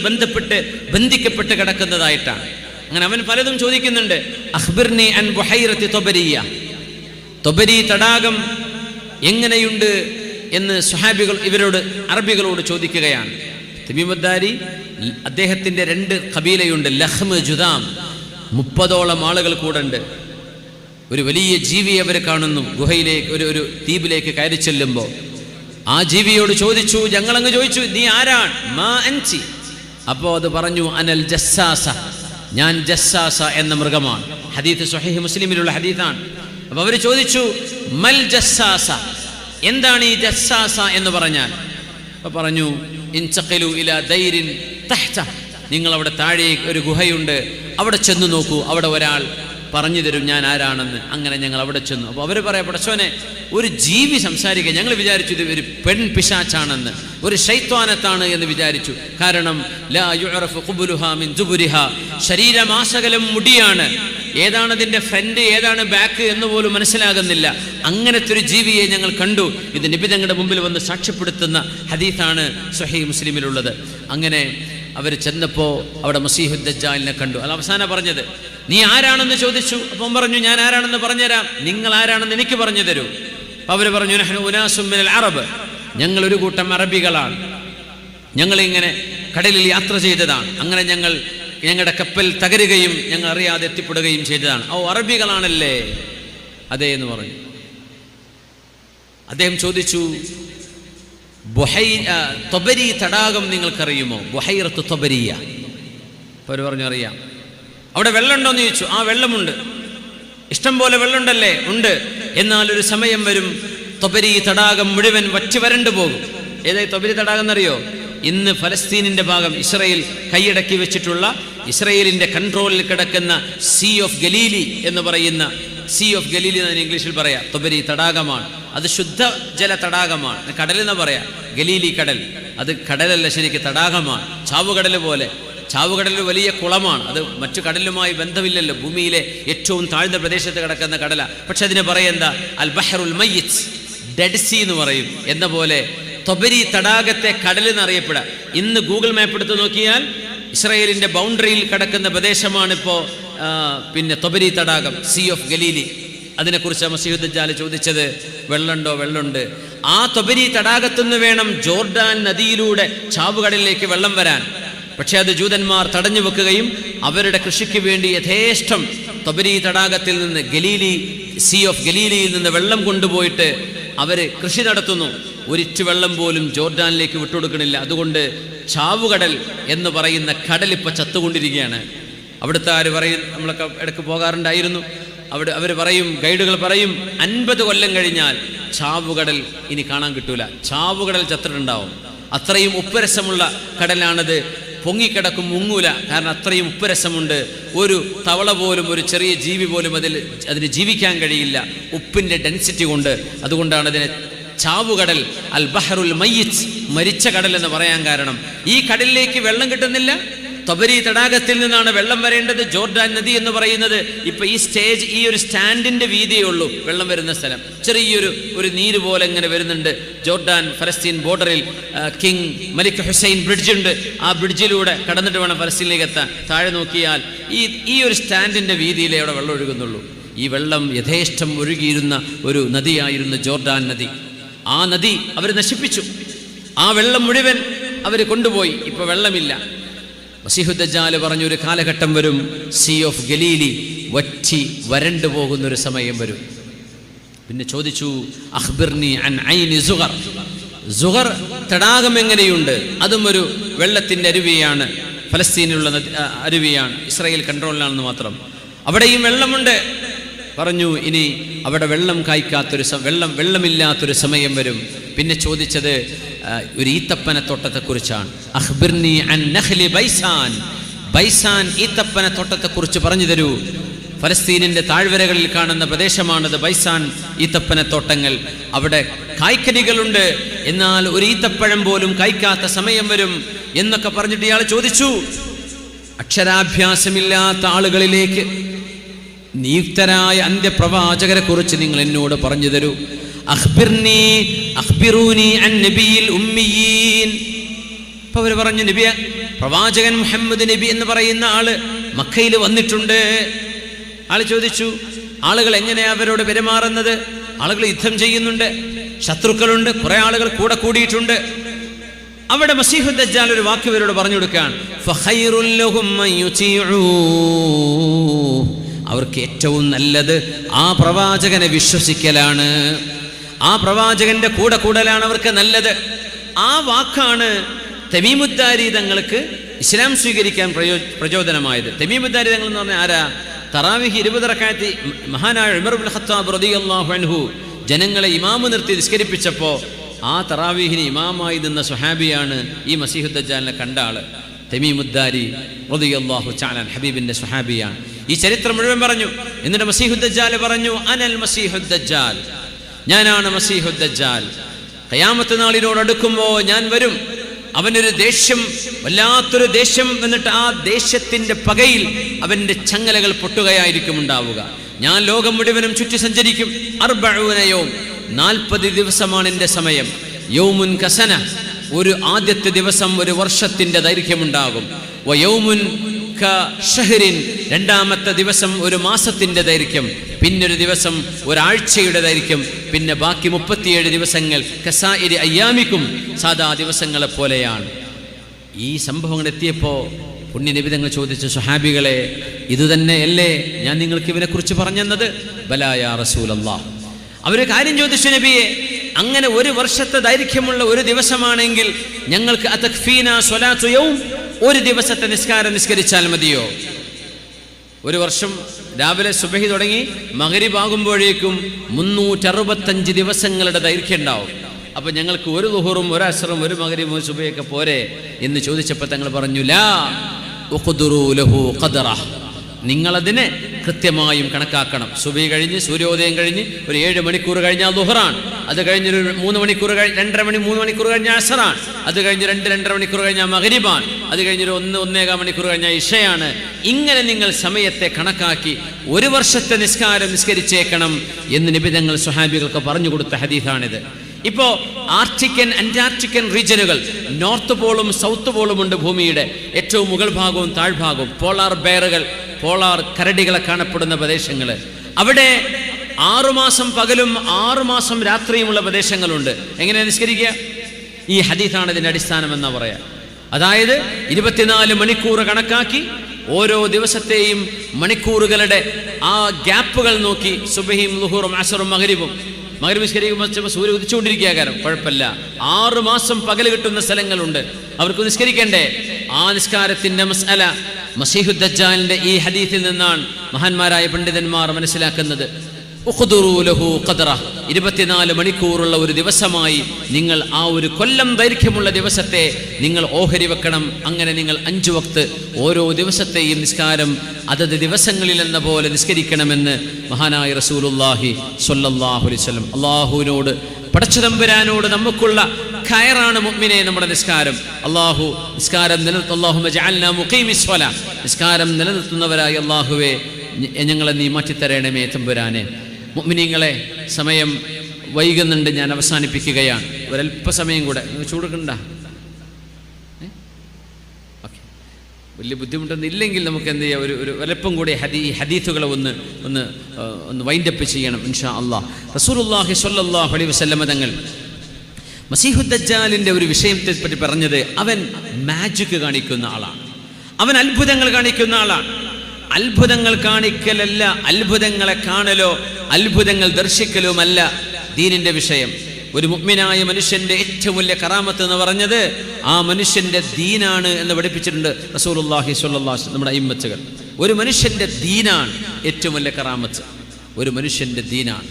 ബന്ധിക്കപ്പെട്ട് കിടക്കുന്നതായിട്ടാണ്. അങ്ങനെ അവൻ പലതും ചോദിക്കുന്നുണ്ട്. അഖ്ബിർനി അൻ ബുഹൈറത്തി തൊബരിയ, തൊബരി തടാകം എങ്ങനെയുണ്ട് എന്ന് സ്വഹാബികൾ അറബികളോട് ചോദിക്കുകയാണ്. തമീമുദ്ദാരി അദ്ദേഹത്തിൻ്റെ 2 ഖബീലയുണ്ട്, ലഹ്മ്, ജുദാം. 30ഓളം ആളുകൾ കൂടെ ഉണ്ട്. ഒരു വലിയ ജീവിയെ അവർ കാണുന്നു. ഗുഹയിലേക്ക് ഒരു ദ്വീപിലേക്ക് കയറി ചെല്ലുമ്പോൾ ആ ജീവിയോട് ചോദിച്ചു, ഞങ്ങളങ്ങ് ചോദിച്ചു, നീ ആരാണ്? മാ അൻസി. അപ്പോൾ അത് പറഞ്ഞു, അനൽ ജസ്സാസ, ഞാൻ ജസ്സാസ എന്ന മൃഗമാണ്. ഹദീത്ത് സ്വഹീഹ് മുസ്ലിമിലുള്ള ഹദീത്താണ്. അപ്പോൾ അവർ ചോദിച്ചു, മൽ ജസ്സാസ, എന്താണ് ഈ ജസ്സാസ എന്ന് പറഞ്ഞാൽ? അപ്പോൾ പറഞ്ഞു, ഇൻചഖിലു ഇലാ ദൈരിൻ തഹ്ത, നിങ്ങൾ അവിടെ താഴെ ഒരു ഗുഹയുണ്ട്, അവിടെ ചെന്ന് നോക്കൂ, അവിടെ ഒരാൾ പറഞ്ഞു തരും ഞാൻ ആരാണെന്ന്. അങ്ങനെ ഞങ്ങൾ അവിടെ ചെന്നു. അപ്പോൾ അവർ പറയാം, പടച്ചോനെ, ഒരു ജീവി സംസാരിക്കുക. ഞങ്ങൾ വിചാരിച്ചു ഇത് ഒരു പെൺ പിശാച്ചാണെന്ന്, ഒരു ശൈത്വാനത്താണ് എന്ന് വിചാരിച്ചു. കാരണം ലാ യുഅറഫു ഖുബുലുഹാ മിൻ ദുബുരിഹാ, ശരീരമാസകലം മുടിയാണ്, ഏതാണ് അതിൻ്റെ ഫ്രണ്ട് ഏതാണ് ബാക്ക് എന്ന് പോലും മനസ്സിലാകുന്നില്ല. അങ്ങനത്തെ ഒരു ജീവിയെ ഞങ്ങൾ കണ്ടു. ഇത് നബി തങ്ങളുടെ മുമ്പിൽ വന്ന് സാക്ഷ്യപ്പെടുത്തുന്ന ഹദീസാണ് സ്വഹീഹ് മുസ്ലിമിലുള്ളത്. അങ്ങനെ അവർ ചെന്നപ്പോൾ അവിടെ മസീഹുദ് ദജ്ജാലിനെ കണ്ടു. അത് അവസാനം പറഞ്ഞത്, നീ ആരാണെന്ന് ചോദിച്ചു. അപ്പം പറഞ്ഞു, ഞാൻ ആരാണെന്ന് പറഞ്ഞുതരാം, നിങ്ങൾ ആരാണെന്ന് എനിക്ക് പറഞ്ഞു തരൂ. അവർ പറഞ്ഞു, നഹ്നു ഉനാസും മിനൽ അറബ്, ഞങ്ങളൊരു കൂട്ടം അറബികളാണ്, ഞങ്ങളിങ്ങനെ കടലിൽ യാത്ര ചെയ്തതാണ്. അങ്ങനെ ഞങ്ങളുടെ കപ്പൽ തകരുകയും ഞങ്ങൾ അറിയാതെ എത്തിപ്പെടുകയും ചെയ്തതാണ്. ഓ, അറബികളാണല്ലേ? അതേ എന്ന് പറഞ്ഞു. അദ്ദേഹം ചോദിച്ചു, തൊബരി തടാകം നിങ്ങൾക്കറിയുമോ? ബുഹൈറത്ത് തൊബരിയ. അവർ പറഞ്ഞു, അറിയാം. അവിടെ വെള്ളമുണ്ടോയെന്ന് ചോദിച്ചു. ആ, വെള്ളമുണ്ട്. ഇഷ്ടം പോലെ വെള്ളമുണ്ടല്ലേ? ഉണ്ട്. എന്നാൽ ഒരു സമയം വരും, തൊബരി തടാകം മുഴുവൻ വറ്റി വരണ്ടു പോകും. ഏതായി തൊബരി തടാകം എന്നറിയോ? ഇന്ന് ഫലസ്തീനിൻ്റെ ഭാഗം ഇസ്രായേൽ കൈയടക്കി വെച്ചിട്ടുള്ള, ഇസ്രായേലിൻ്റെ കൺട്രോളിൽ കിടക്കുന്ന സീ ഓഫ് ഗലീലി എന്ന് പറയുന്ന, സീ ഓഫ് ഗലീലി എന്ന് ഇംഗ്ലീഷിൽ പറയാം. തൊബരി തടാകമാണ്. അത് ശുദ്ധജല തടാകമാണ്. കടലെന്ന് പറയാം, ഗലീലി കടൽ. അത് കടലല്ല, ശരിക്കും തടാകമാണ്. ചാവുകടൽ പോലെ. ചാവുകടൽ വലിയ കുളമാണ്. അത് മറ്റു കടലുമായി ബന്ധമില്ലല്ലോ. ഭൂമിയിലെ ഏറ്റവും താഴ്ന്ന പ്രദേശത്ത് കിടക്കുന്ന കടല. പക്ഷെ അതിന് പറയുക അൽ ബഹറുൽ മയ്യിത്ത്, ഡെഡ് സീ എന്ന് പറയും. എന്ന പോലെ തൊബരി തടാകത്തെ കടലെന്നറിയപ്പെടുക. ഇന്ന് ഗൂഗിൾ മാപ്പ് എടുത്ത് നോക്കിയാൽ ഇസ്രായേലിൻ്റെ ബൗണ്ടറിയിൽ കിടക്കുന്ന പ്രദേശമാണിപ്പോൾ പിന്നെ തൊബരി തടാകം, സീ ഓഫ് ഗലീലി. അതിനെക്കുറിച്ച് മസീഹുദ് ദജ്ജാൽ ചോദിച്ചത്, വെള്ളമുണ്ടോ? വെള്ളമുണ്ട്. ആ തൊബരി തടാകത്തുനിന്ന് വേണം ജോർഡാൻ നദിയിലൂടെ ചാവുകടലിലേക്ക് വെള്ളം വരാൻ. പക്ഷേ അത് ജൂതന്മാർ തടഞ്ഞു വെക്കുകയും അവരുടെ കൃഷിക്ക് വേണ്ടി യഥേഷ്ടം തൊബരി തടാകത്തിൽ നിന്ന്, സീ ഓഫ് ഗലീലിയിൽ നിന്ന് വെള്ളം കൊണ്ടുപോയിട്ട് അവർ കൃഷി നടത്തുന്നു. ഒരിറ്റു വെള്ളം പോലും ജോർഡാനിലേക്ക് വിട്ടുകൊടുക്കണില്ല. അതുകൊണ്ട് ചാവുകടൽ എന്ന് പറയുന്ന കടൽ ഇപ്പോൾ ചത്തുകൊണ്ടിരിക്കുകയാണ്. അവിടുത്തെ ആര് പറയും, നമ്മളൊക്കെ ഇടയ്ക്ക് പോകാറുണ്ടായിരുന്നു. അവർ പറയും, ഗൈഡുകൾ പറയും, 50 കൊല്ലം കഴിഞ്ഞാൽ ചാവുകടൽ ഇനി കാണാൻ കിട്ടൂല. ചാവുകടൽ ചത്തിട്ടുണ്ടാവും. അത്രയും ഉപ്പുരസമുള്ള കടലാണത്. പൊങ്ങിക്കിടക്കും, മുങ്ങൂല. കാരണം അത്രയും ഉപ്പുരസമുണ്ട്. ഒരു തവള പോലും, ഒരു ചെറിയ ജീവി പോലും അതിന് ജീവിക്കാൻ കഴിയില്ല, ഉപ്പിൻ്റെ ഡെൻസിറ്റി കൊണ്ട്. അതുകൊണ്ടാണ് അതിനെ ചാവുകടൽ, അൽ ബഹറുൽ മയ്യിത്ത്, മരിച്ച കടൽ എന്ന് പറയാൻ കാരണം. ഈ കടലിലേക്ക് വെള്ളം കിട്ടുന്നില്ല. തൊബരി തടാകത്തിൽ നിന്നാണ് വെള്ളം വരേണ്ടത്. ജോർഡാൻ നദി എന്ന് പറയുന്നത് ഇപ്പൊ ഈ ഒരു സ്റ്റാൻഡിന്റെ വീതിയേ ഉള്ളൂ വെള്ളം വരുന്ന സ്ഥലം. ചെറിയൊരു നീര് പോലെ ഇങ്ങനെ വരുന്നുണ്ട്. ജോർഡാൻ ഫലസ്തീൻ ബോർഡറിൽ കിങ് മലിക് ഹുസൈൻ ബ്രിഡ്ജ് ഉണ്ട്. ആ ബ്രിഡ്ജിലൂടെ കടന്നിട്ട് വേണം ഫലസ്തീനിലേക്ക് എത്താൻ. താഴെ നോക്കിയാൽ ഈ ഒരു സ്റ്റാൻഡിന്റെ വീതിയിലേ അവിടെ വെള്ളം ഒഴുകുന്നുള്ളൂ. ഈ വെള്ളം യഥേഷ്ടം ഒഴുകിയിരുന്ന ഒരു നദിയായിരുന്നു ജോർഡാൻ നദി. ആ നദി അവർ നശിപ്പിച്ചു. ആ വെള്ളം മുഴുവൻ അവർ കൊണ്ടുപോയി. ഇപ്പോൾ വെള്ളമില്ല. മസീഹു ദജ്ജാൽ പറഞ്ഞൊരു കാലഘട്ടം വരും, സീ ഓഫ് ഗലീലി വറ്റി വരണ്ടു പോകുന്നൊരു സമയം വരും. പിന്നെ ചോദിച്ചു, അഖ്ബിർനി അൻ ഐനി സുഗർ. സുഗർ തടാകം എങ്ങനെയുണ്ട്? അതും ഒരു വെള്ളത്തിൻ്റെ അരുവിയാണ്, ഫലസ്തീനിലുള്ള അരുവിയാണ്, ഇസ്രായേൽ കൺട്രോളിലാണെന്ന് മാത്രം. അവിടെയും വെള്ളമുണ്ട്. പറഞ്ഞു, ഇനി അവിടെ വെള്ളം കായ്ക്കാത്തൊരു വെള്ളമില്ലാത്തൊരു സമയം വരും. പിന്നെ ചോദിച്ചത് ഒരു ഈത്തപ്പനത്തോട്ടത്തെക്കുറിച്ചാണ്. അഖ്ബിർനി അൻ നഖ്ലി ബൈസാൻ. ബൈസാൻ ഈത്തപ്പനത്തോട്ടത്തെക്കുറിച്ച് പറഞ്ഞു തരൂ. ഫലസ്തീനിൻ്റെ താഴ്വരകളിൽ കാണുന്ന പ്രദേശമാണത് ബൈസാൻ ഈത്തപ്പനത്തോട്ടങ്ങൾ. അവിടെ കായ്ക്കനികളുണ്ട്, എന്നാൽ ഒരു ഈത്തപ്പഴം പോലും കായ്ക്കാത്ത സമയം വരും എന്നൊക്കെ പറഞ്ഞിട്ട് ഇയാൾ ചോദിച്ചു. അക്ഷരാഭ്യാസമില്ലാത്ത ആളുകളിലേക്ക് നിയുക്തരായ അന്ത്യപ്രവാചകരെ കുറിച്ച് നിങ്ങൾ എന്നോട് പറഞ്ഞു തരൂ. അഖ്ബിറൂനി അൻ നബിയിൽ ഉമ്മിയീൻ. അപ്പോൾ അവർ പറഞ്ഞു, നബിയ പ്രവാചകൻ മുഹമ്മദ് നബി എന്ന് പറയുന്ന ആള് മക്കയിൽ വന്നിട്ടുണ്ട്. ആള് ചോദിച്ചു, ആളുകൾ എങ്ങനെയാ അവരോട് പെരുമാറുന്നത്? ആളുകൾ യുദ്ധം ചെയ്യുന്നുണ്ട്, ശത്രുക്കളുണ്ട്, കുറെ ആളുകൾ കൂടെ കൂടിയിട്ടുണ്ട്. അവിടെ മസീഹു ദജ്ജാൽ ഒരു വാക്ക് ഇവരോട് പറഞ്ഞു കൊടുക്കാൻ, അവർക്ക് ഏറ്റവും നല്ലത് ആ പ്രവാചകനെ വിശ്വസിക്കലാണ്, ആ പ്രവാചകന്റെ കൂടെ കൂടലാണ് അവർക്ക് നല്ലത്. ആ വാക്കാണ് തമീമുദ്ദാരി തങ്ങൾക്ക് ഇസ്ലാം സ്വീകരിക്കാൻ പ്രചോദനമായത്. തമീമുദ്ദാരി തങ്ങൾ എന്ന് പറഞ്ഞാൽ ആരാ? തറാവിഹ് 20 റക്അത്ത് മഹാനായ ഉമർ ഇബ്നു ഖത്താബ് റളിയല്ലാഹു അൻഹു ജനങ്ങളെ ഇമാമ് നിർത്തി നിസ്കരിപ്പിച്ചപ്പോൾ ആ തറാവീഹിന് ഇമാമായി നിന്ന സ്വഹാബിയാണ് ഈ മസീഹു ദജ്ജാലിനെ കണ്ട ആള്. തമീമുദ്ദാരി റളിയല്ലാഹു തആല ഹബീബിന്റെ സ്വഹാബിയാണ്. ഈ ചരിത്രം മുഴുവൻ പറഞ്ഞു. എന്നിട്ട് മസീഹു ദജ്ജാൽ പറഞ്ഞു, അനൽ മസീഹു ദജ്ജാൽ, ഞാനാണ് മസീഹു ദജ്ജാൽ. ഖിയാമത്ത് നാളിനോട് അടുക്കുമ്പോൾ ഞാൻ വരും. അവനൊരു ദേഷ്യം, വല്ലാത്തൊരു ദേഷ്യം, എന്നിട്ട് ആ ദേഷ്യത്തിന്റെ പകയിൽ അവന്റെ ചങ്ങലകൾ പൊട്ടുകയായിരിക്കും ഉണ്ടാവുക. ഞാൻ ലോകം മുഴുവനും ചുറ്റി സഞ്ചരിക്കും. 40 യൗം, 40 ദിവസമാണ് എൻ്റെ സമയം. യൗമുൻ കസന, ഒരു ആദ്യത്തെ ദിവസം ഒരു വർഷത്തിന്റെ ദൈർഘ്യമുണ്ടാകും. വയൗമുൻ കശഹ്റിൻ, രണ്ടാമത്തെ ദിവസം ഒരു മാസത്തിന്റെ ദൈർഘ്യം. പിന്നൊരു ദിവസം ഒരാഴ്ചയുടെ ദൈർഘ്യം. പിന്നെ ബാക്കി 37 ദിവസങ്ങൾ കസായിരി അയ്യാമിക്കും, സാധാ ദിവസങ്ങളെ പോലെയാണ്. ഈ സംഭവങ്ങൾ എത്തിയപ്പോൾ പുണ്യനബി തങ്ങൾ ചോദിച്ചു, സ്വഹാബികളെ, ഇതുതന്നെയല്ലേ ഞാൻ നിങ്ങൾക്ക് ഇവനെക്കുറിച്ച് പറഞ്ഞെന്നത്? ബലാ യാ റസൂലല്ലാഹ്. അവര് കാര്യം ചോദിച്ചു, നബിയെ, അങ്ങനെ ഒരു വർഷത്തെ ദൈർഘ്യമുള്ള ഒരു ദിവസമാണെങ്കിൽ ഞങ്ങൾക്ക് അതക്ഫീന സ്വലാത്തു യൗം, ഒരു ദിവസത്തെ നിസ്കാരം നിസ്കരിച്ചാൽ മതിയോ? ഒരു വർഷം രാവിലെ സുബഹി തുടങ്ങി മഗ്രിബ് ആകുമ്പോഴേക്കും 365 ദിവസങ്ങളുടെ ദൈർഘ്യം ഉണ്ടാവും. അപ്പൊ ഞങ്ങൾക്ക് ഒരു ളുഹറും ഒരു അസ്റും ഒരു മഗ്രിബും സുബഹിയൊക്കെ പോരെ എന്ന് ചോദിച്ചപ്പോൾ തങ്ങൾ പറഞ്ഞു, ലാ ഉഖ്ദുറു ലഹു ഖദ്റഹ്, നിങ്ങളതിനെ കൃത്യമായും കണക്കാക്കണം. സുബഹി കഴിഞ്ഞ് സൂര്യോദയം കഴിഞ്ഞ് ഒരു 7 മണിക്കൂർ കഴിഞ്ഞാൽ ളുഹറാണ്. അത് കഴിഞ്ഞൊരു 3 മണിക്കൂർ 2.5 3 മണിക്കൂർ കഴിഞ്ഞാൽ അസ്റാണ്. അത് കഴിഞ്ഞ് 2.5 മണിക്കൂർ കഴിഞ്ഞാൽ മഗ്രിബാണ്. അത് കഴിഞ്ഞൊരു 1-1.25 മണിക്കൂർ കഴിഞ്ഞാൽ ഇശയാണ്. ഇങ്ങനെ നിങ്ങൾ സമയത്തെ കണക്കാക്കി ഒരു വർഷത്തെ നിസ്കാരം നിസ്കരിച്ചേക്കണം എന്ന് നബി തങ്ങൾ സ്വഹാബികൾക്ക് പറഞ്ഞു കൊടുത്ത ഹദീസാണിത്. ഇപ്പോൾ ആർട്ടിക്കൻ അന്റാർട്ടിക്കൻ റീജനുകൾ, നോർത്ത് പോളും സൗത്ത് പോളും ഉണ്ട് ഭൂമിയുടെ. ഏറ്റവും മുകൾ ഭാഗവും താഴ്ഭാഗവും പോളാർ ബെയറുകൾ, പോളാർ കരടികളെ കാണപ്പെടുന്ന പ്രദേശങ്ങൾ. അവിടെ 6 മാസം പകലും 6 മാസം രാത്രിയുമുള്ള പ്രദേശങ്ങളുണ്ട്. എങ്ങനെ നിസ്കരിക്കുക? ഈ ഹദീസാണ് ഇതിൻ്റെ അടിസ്ഥാനം എന്നാ പറയാ. അതായത് 24 മണിക്കൂർ കണക്കാക്കി ഓരോ ദിവസത്തെയും മണിക്കൂറുകളുടെ ആ ഗ്യാപ്പുകൾ നോക്കി സുബഹിയും ളുഹറും അസ്റും മഗ്രിബും നിസ്കരിക്കുമ്പോൾ സൂര്യ ഉദിച്ചുകൊണ്ടിരിക്കുക, കാരണം കുഴപ്പമില്ല. 6 മാസം പകൽ കിട്ടുന്ന സ്ഥലങ്ങളുണ്ട്, അവർക്ക് നിസ്കരിക്കണ്ടേ? ആ നിസ്കാരത്തിന്റെ മസ്അല മസീഹു ദജ്ജാലിന്റെ ഈ ഹദീസിൽ നിന്നാണ് മഹാന്മാരായ പണ്ഡിതന്മാർ മനസ്സിലാക്കുന്നത്. 24 മണിക്കൂറുള്ള ഒരു ദിവസമായി നിങ്ങൾ ആ ഒരു കൊല്ലം ദൈർഘ്യമുള്ള ദിവസത്തെ നിങ്ങൾ ഓഹരി വെക്കണം. അങ്ങനെ നിങ്ങൾ 5 വക്ത് ഓരോ ദിവസത്തെയും നിസ്കാരം അതത് ദിവസങ്ങളിൽ എന്ന പോലെ നിസ്കരിക്കണമെന്ന് മഹാനായ റസൂലുള്ളാഹി സ്വല്ലല്ലാഹു അലൈഹി വസല്ലം. അല്ലാഹുവിനോട്, പടച്ചതമ്പുരാനോട് നമുക്കുള്ള ഖൈറാണ് മുഅ്മിനെ നമ്മുടെ നിസ്കാരം. നിസ്കാരം അല്ലാഹുമ്മ ജഅൽനാ മുഖീമിസ് സ്വലാ, നിസ്കാരം നിലനിർത്തുന്നവരായ അല്ലാഹുവേ ഞങ്ങളെ നീ മാറ്റിത്തരണമേ തമ്പുരാനെ. മുഅ്മിനീങ്ങളെ, സമയം വൈകുന്നുണ്ട്, ഞാൻ അവസാനിപ്പിക്കുകയാണ്. ഒരല്പസമയം കൂടെ ചൂടുക്കണ്ട. വലിയ ബുദ്ധിമുട്ടൊന്നും ഇല്ലെങ്കിൽ നമുക്ക് എന്ത് ചെയ്യാം, ഒരു വലപ്പം കൂടി ഹദീസുകളെ ഒന്ന് വൈൻഡപ്പ് ചെയ്യണം ഇൻഷാ അല്ലാഹ്. റസൂലുള്ളാഹി സ്വല്ലല്ലാഹു അലൈഹി വസല്ലം തങ്ങൾ മസീഹുദ് ദജ്ജാലിൻ്റെ ഒരു വിഷയത്തെ പറ്റി പറഞ്ഞത്, അവൻ മാജിക് കാണിക്കുന്ന ആളാണ്, അവൻ അത്ഭുതങ്ങൾ കാണിക്കുന്ന ആളാണ്. അത്ഭുതങ്ങൾ കാണിക്കലല്ല, അത്ഭുതങ്ങളെ കാണലോ അത്ഭുതങ്ങൾ ദർശിക്കലുമല്ല ദീനിൻ്റെ വിഷയം. ഒരു മുഅ്മിനായ മനുഷ്യൻ്റെ ഏറ്റവും വലിയ കറാമത്ത് എന്ന് പറഞ്ഞത് ആ മനുഷ്യൻ്റെ ദീനാണ് എന്ന് പഠിപ്പിച്ചിട്ടുണ്ട് റസൂലുള്ളാഹി സ്വല്ലല്ലാഹു അലൈഹി വസല്ലം, നമ്മുടെ അയിമ്മത്തുകൾ. ഒരു മനുഷ്യൻ്റെ ദീനാണ് ഏറ്റവും വലിയ കറാമത്ത്. ഒരു മനുഷ്യൻ്റെ ദീനാണ്.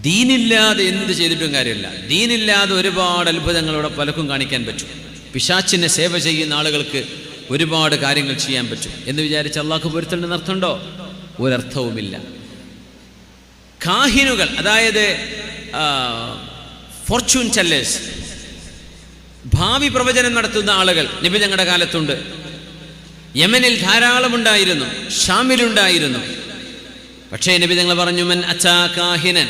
ദീനില്ലാതെ എന്ത് ചെയ്തിട്ടും കാര്യമില്ല. ദീനില്ലാതെ ഒരുപാട് അത്ഭുതങ്ങളോടെ പലർക്കും കാണിക്കാൻ പറ്റും. പിശാചിനെ സേവ ചെയ്യുന്ന ആളുകൾക്ക് ഒരുപാട് കാര്യങ്ങൾ ചെയ്യാൻ പറ്റും എന്ന് വിചാരിച്ച് അള്ളാഹ്ക്ക് പൊരുത്തണ്ടെന്ന് അർത്ഥമുണ്ടോ? ഒരർത്ഥവുമില്ല. കാഹിനുകൾ, അതായത് ഫോർച്യൂൺ ടെല്ലേഴ്സ്, ഭാവി പ്രവചനം നടത്തുന്ന ആളുകൾ നബി ഞങ്ങളുടെ കാലത്തുണ്ട്. യമനിൽ ധാരാളം ഉണ്ടായിരുന്നു, ഷാമിലുണ്ടായിരുന്നു. പക്ഷേ നബി ഞങ്ങൾ പറഞ്ഞു, മൻ അതാ കാഹിനൻ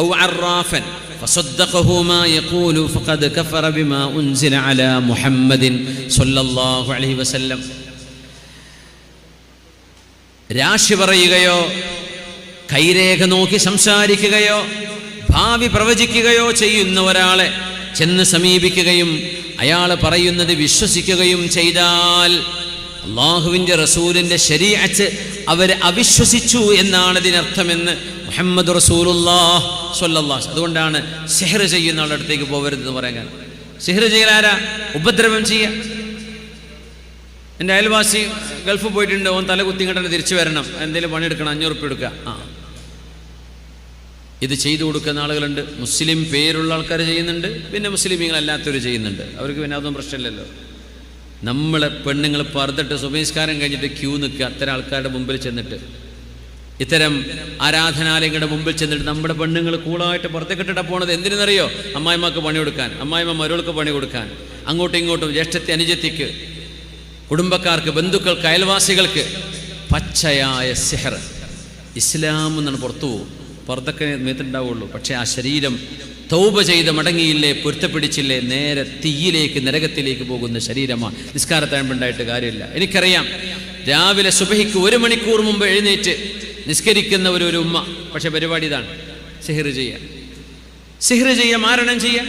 ഔ അറാഫൻ ഫസദ്ദഖഹു മാ യഖൂലു ഫഖദ് കഫറ ബിമാ ഉൻസില അലാ മുഹമ്മദിൻ സ്വല്ലല്ലാഹു അലൈഹി വസല്ലം. രാശി പറയുകയോ കൈരേഖ നോക്കി സംസാരിക്കുകയോ ഭാവി പ്രവചിക്കുകയോ ചെയ്യുന്ന ഒരാളെ ചെന്ന് സമീപിക്കുകയും അയാൾ പറയുന്നത് വിശ്വസിക്കുകയും ചെയ്താൽ അള്ളാഹുവിൻ്റെ റസൂലിൻ്റെ ശരീഅത്ത് അവർ അവിശ്വസിച്ചു എന്നാണ് ഇതിനർത്ഥമെന്ന് മുഹമ്മദ് റസൂലുള്ളാഹി സ്വല്ലല്ലാഹു അലൈഹി വസല്ലം. അതുകൊണ്ടാണ് സിഹ്ർ ചെയ്യുന്ന ആളുടെ അടുത്തേക്ക് പോകരുതെന്ന് പറയാൻ കാരണം. സിഹ്ർ ചെയ്യലാരാ? ഉപദ്രവം ചെയ്യുക. എൻ്റെ അയൽവാസി ഗൾഫ് പോയിട്ടുണ്ട്, ഓൻ തല കുത്തിങ്ങോട്ട് തിരിച്ചു വരണം, എന്തെങ്കിലും പണിയെടുക്കണം, 500 ഉറുപ്പിക എടുക്കുക. ഇത് ചെയ്തു കൊടുക്കുന്ന ആളുകളുണ്ട്. മുസ്ലിം പേരുള്ള ആൾക്കാർ ചെയ്യുന്നുണ്ട്, പിന്നെ മുസ്ലിമീങ്ങളല്ലാത്തവർ ചെയ്യുന്നുണ്ട്. അവർക്ക് പിന്നെ അതൊന്നും പ്രശ്നമില്ലല്ലോ. നമ്മളെ പെണ്ണുങ്ങൾ പർദ്ദട്ട് സുബഹിസ്കാരം കഴിഞ്ഞിട്ട് ക്യൂ നിൽക്കുക, അത്തരം ആൾക്കാരുടെ മുമ്പിൽ ചെന്നിട്ട്, ഇത്തരം ആരാധനാലയങ്ങളുടെ മുമ്പിൽ ചെന്നിട്ട് നമ്മുടെ പെണ്ണുങ്ങൾ കൂളായിട്ട് പുറത്തേക്കിട്ടിട്ടാണ് പോണത്. എന്തിനെന്നറിയോ? അമ്മായിമ്മക്ക് പണി കൊടുക്കാൻ, അമ്മായിമ്മ മരുകൾക്ക് പണി കൊടുക്കാൻ, അങ്ങോട്ടും ഇങ്ങോട്ടും ജ്യേഷ്ഠത്തി അനുജത്തിക്ക്, കുടുംബക്കാർക്ക്, ബന്ധുക്കൾക്ക്, അയൽവാസികൾക്ക്. പച്ചയായ സിഹർ. ഇസ്ലാം എന്നാണ് പുറത്തു പോകും, പുറത്തൊക്കെ മേത്തുണ്ടാവുള്ളൂ. പക്ഷേ ആ ശരീരം തൗബ ചെയ്ത് മടങ്ങിയില്ലേ, പൊരുത്തപ്പിടിച്ചില്ലേ, നേരെ തീയിലേക്ക്, നരകത്തിലേക്ക് പോകുന്ന ശരീരമാണ്. നിസ്കാരത്താഴ്മ്പുണ്ടായിട്ട് കാര്യമില്ല. എനിക്കറിയാം, രാവിലെ സുബഹിക്ക് 1 മണിക്കൂർ മുമ്പ് എഴുന്നേറ്റ് നിസ്കരിക്കുന്ന ഒരു ഉമ്മ. പക്ഷെ പരിപാടി ഇതാണ്, സിഹ്ർ ചെയ്യാം. സിഹ്ർ ചെയ്യാം, മാരണം ചെയ്യാം.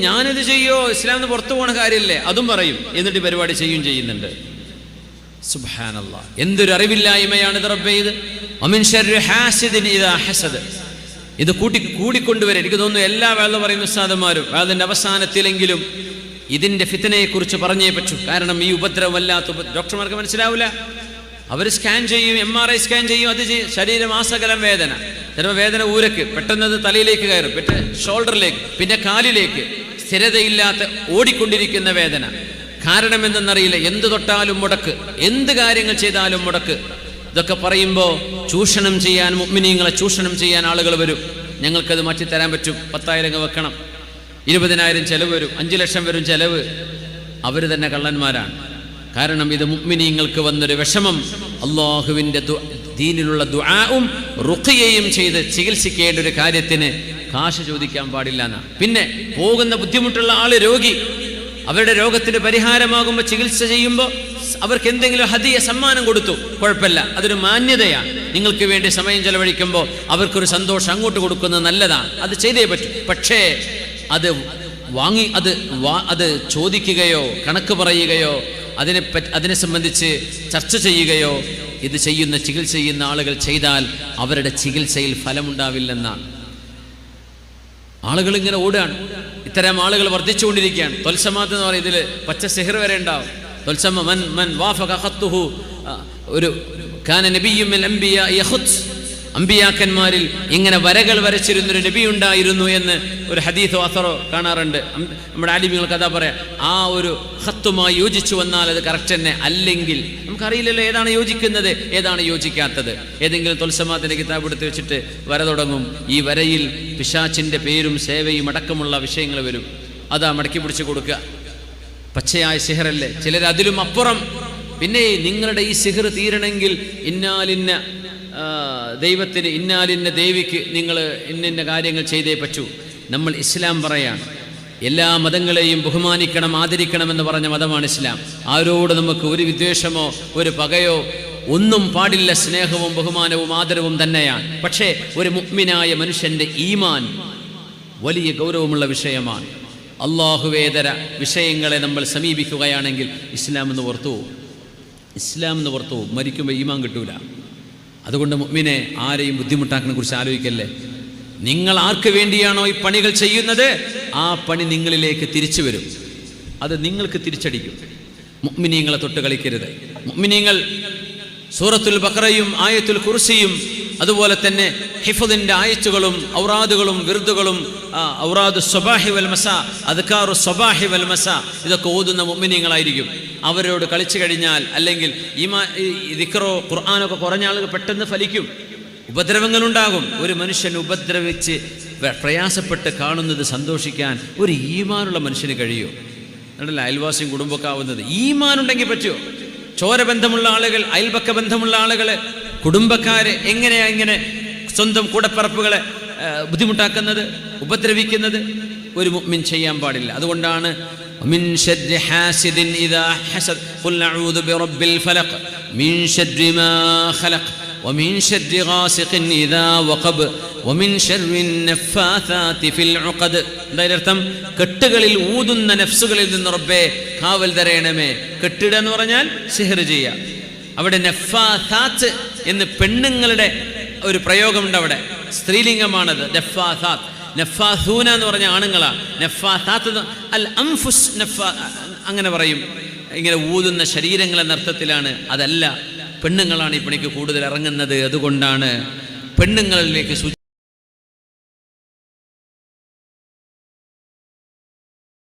ഞാനിത് ചെയ്യോ, ഇസ്ലാമിന് പുറത്തു പോണ കാര്യമില്ലേ, അതും പറയും. എന്നിട്ട് പരിപാടി ചെയ്യുന്നുണ്ട്. സുബ്ഹാനല്ലാഹ്, എന്തൊരു അറിവില്ലായ്മയാണിത് റബ്ബേ ഇത്. വമിൻ ശർരി ഹാസിദിൻ ഇദാ ഹസദ്. ഇത് കൂടിക്കൊണ്ടുവരെ എനിക്ക് തോന്നുന്നു എല്ലാ വേള പറയുന്ന ഉസ്താദന്മാരും അതിൻ്റെ അവസാനത്തിലെങ്കിലും ഇതിൻ്റെ ഫിത്നയെക്കുറിച്ച് പറഞ്ഞേ പറ്റൂ. കാരണം ഈ ഉപദ്രവമല്ലാത്ത ഡോക്ടർമാർക്ക് മനസ്സിലാവില്ല. അവർ സ്കാൻ ചെയ്യും, MRI സ്കാൻ ചെയ്യും, അത് ചെയ്യും. ശരീരമാസകലം വേദന, ചിലപ്പോൾ വേദന ഊരക്ക്, പെട്ടെന്നത് തലയിലേക്ക് കയറും, പിന്നെ ഷോൾഡറിലേക്ക്, പിന്നെ കാലിലേക്ക്. സ്ഥിരതയില്ലാത്ത ഓടിക്കൊണ്ടിരിക്കുന്ന വേദന. കാരണം എന്തെന്നറിയില്ല. എന്ത് തൊട്ടാലും മുടക്ക്, എന്ത് കാര്യങ്ങൾ ചെയ്താലും മുടക്ക്. ഇതൊക്കെ പറയുമ്പോൾ ചൂഷണം ചെയ്യാൻ, മുഅ്മിനീങ്ങളെ ചൂഷണം ചെയ്യാൻ ആളുകൾ വരും. ഞങ്ങൾക്കത് മാറ്റിത്തരാൻ പറ്റും, 10,000 വെക്കണം, 20,000 ചെലവ് വരും, 5 ലക്ഷം വരും ചെലവ്. അവർ തന്നെ കള്ളന്മാരാണ്. കാരണം ഇത് മുഅ്മിനീങ്ങൾക്ക് വന്നൊരു വിഷമം. അള്ളാഹുവിൻ്റെ ദീനിലുള്ള ദുആഉം റുഖിയയും ചെയ്ത് ചികിത്സിക്കേണ്ട ഒരു കാര്യത്തിന് കാശ് ചോദിക്കാൻ പാടില്ല എന്നാണ്. പിന്നെ പോകുന്ന ബുദ്ധിമുട്ടുള്ള ആള് രോഗി, അവരുടെ രോഗത്തിന് പരിഹാരമാകുമ്പോൾ ചികിത്സ ചെയ്യുമ്പോൾ അവർക്ക് എന്തെങ്കിലും ഹദിയ സമ്മാനം കൊടുത്തു, കുഴപ്പമില്ല, അതൊരു മാന്യതയാണ്. നിങ്ങൾക്ക് വേണ്ടി സമയം ചെലവഴിക്കുമ്പോൾ അവർക്കൊരു സന്തോഷം അങ്ങോട്ട് കൊടുക്കുന്നത് നല്ലതാണ്, അത് ചെയ്തേ പറ്റൂ. പക്ഷേ അത് വാങ്ങി അത് ചോദിക്കുകയോ കണക്ക് പറയുകയോ അതിനെ സംബന്ധിച്ച് ചർച്ച ചെയ്യുകയോ ഇത് ചികിത്സ ചെയ്യുന്ന ആളുകൾ ചെയ്താൽ അവരുടെ ചികിത്സയിൽ ഫലമുണ്ടാവില്ലെന്നാണ്. ആളുകൾ ഇങ്ങനെ ഓടുകയാണ്. ഇത്തരം ആളുകൾ വർദ്ധിച്ചുകൊണ്ടിരിക്കുകയാണ്. തൊൽസമാത്ത് എന്ന് പറയുന്നത് ഇതിൽ പച്ച സിഹർ വരെ ഉണ്ടാവും. തൊൽസമ മൻ വാഫഖ ഖത്തുഹു, ഒരു കാന നബിയ്യും മിൻ അംബിയാ യഖുത്ത്, അമ്പിയാക്കന്മാരിൽ ഇങ്ങനെ വരകൾ വരച്ചിരുന്നൊരു നബി ഉണ്ടായിരുന്നു എന്ന് ഒരു ഹദീസോ അസറോ കാണാറുണ്ട്. നമ്മുടെ ആലിമീങ്ങൾ കഥ പറയാം. ആ ഒരു ഖത്തുമായി യോജിച്ചു വന്നാൽ അത് കറക്റ്റ് തന്നെ. അല്ലെങ്കിൽ നമുക്കറിയില്ലല്ലോ ഏതാണ് യോജിക്കുന്നത്, ഏതാണ് യോജിക്കാത്തത്. ഏതെങ്കിലും തൊൽസമാത്തിൻ്റെ കിതാബ് എടുത്ത് വെച്ചിട്ട് വര തുടങ്ങും. ഈ വരയിൽ പിശാചിൻ്റെ പേരും സേവയും അടക്കമുള്ള വിഷയങ്ങൾ വരും. അതാ മടക്കി പിടിച്ച് കൊടുക്കുക. പച്ചയായ സിഹറല്ലേ. ചിലർ അതിലും അപ്പുറം. പിന്നെ നിങ്ങളുടെ ഈ സിഹർ തീരണമെങ്കിൽ ഇന്നാലിന്ന ദൈവത്തിന്, ഇന്നാലിന്ന ദേവിക്ക് നിങ്ങൾ ഇന്ന കാര്യങ്ങൾ ചെയ്തേ പറ്റൂ. നമ്മൾ ഇസ്ലാം പറയാണ്, എല്ലാ മതങ്ങളെയും ബഹുമാനിക്കണം, ആദരിക്കണമെന്ന് പറഞ്ഞ മതമാണ് ഇസ്ലാം. ആരോട് നമുക്ക് ഒരു വിദ്വേഷമോ ഒരു പകയോ ഒന്നും പാടില്ല. സ്നേഹവും ബഹുമാനവും ആദരവും തന്നെയാണ്. പക്ഷേ ഒരു മുഅ്മിനായ മനുഷ്യൻ്റെ ഈമാൻ വലിയ ഗൗരവമുള്ള വിഷയമാണ്. അള്ളാഹുവേതര വിഷയങ്ങളെ നമ്മൾ സമീപിക്കുകയാണെങ്കിൽ ഇസ്ലാം എന്ന് പുറത്തു പോകും. മരിക്കുമ്പോൾ ഈമാൻ കിട്ടൂല. അതുകൊണ്ട് മുഅ്മിനെ ആരെയും ബുദ്ധിമുട്ടാക്കുന്നതിനെ കുറിച്ച് ആലോചിക്കല്ലേ. നിങ്ങൾ ആർക്ക് വേണ്ടിയാണോ ഈ പണികൾ ചെയ്യുന്നത്, ആ പണി നിങ്ങളിലേക്ക് തിരിച്ചു വരും. അത് നിങ്ങൾക്ക് തിരിച്ചടിക്കും. മുഅ്മിനീങ്ങളെ തൊട്ട് കളിക്കരുത്. മുഅ്മിനീങ്ങൾ സൂറത്തുൽ ബഖറയും ആയത്തുൽ കുർസിയും അതുപോലെ തന്നെ ഹിഫ്ദിന്റെ ആയത്തുകളും ഔറാദുകളും വിർദുകളും ഔറാദു സ്വബാഹി വൽ മസാ, അദ്കാറു സ്വബാഹി വൽ മസാ, ഇതൊക്കെ ഓതുന്ന മുഅ്മിനീങ്ങളായിരിക്കും. അവരോട് കളിച്ചു കഴിഞ്ഞാൽ അല്ലെങ്കിൽ ദിക്റോ ഖുർആനൊക്കെ കുറഞ്ഞ ആളുകൾ പെട്ടെന്ന് ഫലിക്കും. ഉപദ്രവങ്ങളുണ്ടാകും. ഒരു മനുഷ്യൻ ഉപദ്രവിച്ച് പ്രയാസപ്പെട്ട് കാണുന്നത് സന്തോഷിക്കാൻ ഒരു ഈമാനുള്ള മനുഷ്യന് കഴിയുമോ? എന്നല്ല അയൽവാസിയും കുടുംബമൊക്കെ ആവുന്നത്. ഈമാനുണ്ടെങ്കിൽ പറ്റുമോ? ചോരബന്ധമുള്ള ആളുകൾ, അയൽപക്ക ബന്ധമുള്ള ആളുകൾ, കുടുംബക്കാര് എങ്ങനെയാ ഇങ്ങനെ സ്വന്തം കൂടപ്പിറപ്പുകളെ ബുദ്ധിമുട്ടാക്കുന്നത്, ഉപദ്രവിക്കുന്നത്? ഒരു മുഅ്മിൻ ചെയ്യാൻ പാടില്ല. അതുകൊണ്ടാണ് മിൻ ശർരി ഹാസിദിൻ ഇദാ ഹസദ് ഖുൽ അഊദു ബിറബ്ബിൽ ഫലഖ് മിൻ ശർരി മാ ഖലഖ് ومن شر غاسق إذا وقب ومن شر النفاثات في العقد. അർത്ഥം കെട്ടുകളിൽ ഊതുന്ന നഫ്സുകളിൽ നിന്ന് റബ്ബേ കാവൽ തരയണമേ. കെട്ടിട എന്ന് പറഞ്ഞാൽ സിഹർ ചെയ്യുക. അവിടെ നഫാഥാത്ത് എന്ന് പെണ്ണുങ്ങളുടെ ഒരു പ്രയോഗമുണ്ട്. അവിടെ സ്ത്രീലിംഗമാണത്. നഫാഥാത്ത്. നഫാഥൂന എന്ന് പറഞ്ഞ ആണുങ്ങളാണ്. നഫാഥാത്ത് അൽ അംഫുസ് അങ്ങനെ പറയും. ഇങ്ങനെ ഊതുന്ന ശരീരങ്ങൾ എന്ന അർത്ഥത്തിലാണ്. അതല്ല, പെണ്ണുങ്ങളാണ് ഈ പണിക്ക് കൂടുതൽ ഇറങ്ങുന്നത്. അതുകൊണ്ടാണ് പെണ്ണുങ്ങളിലേക്ക്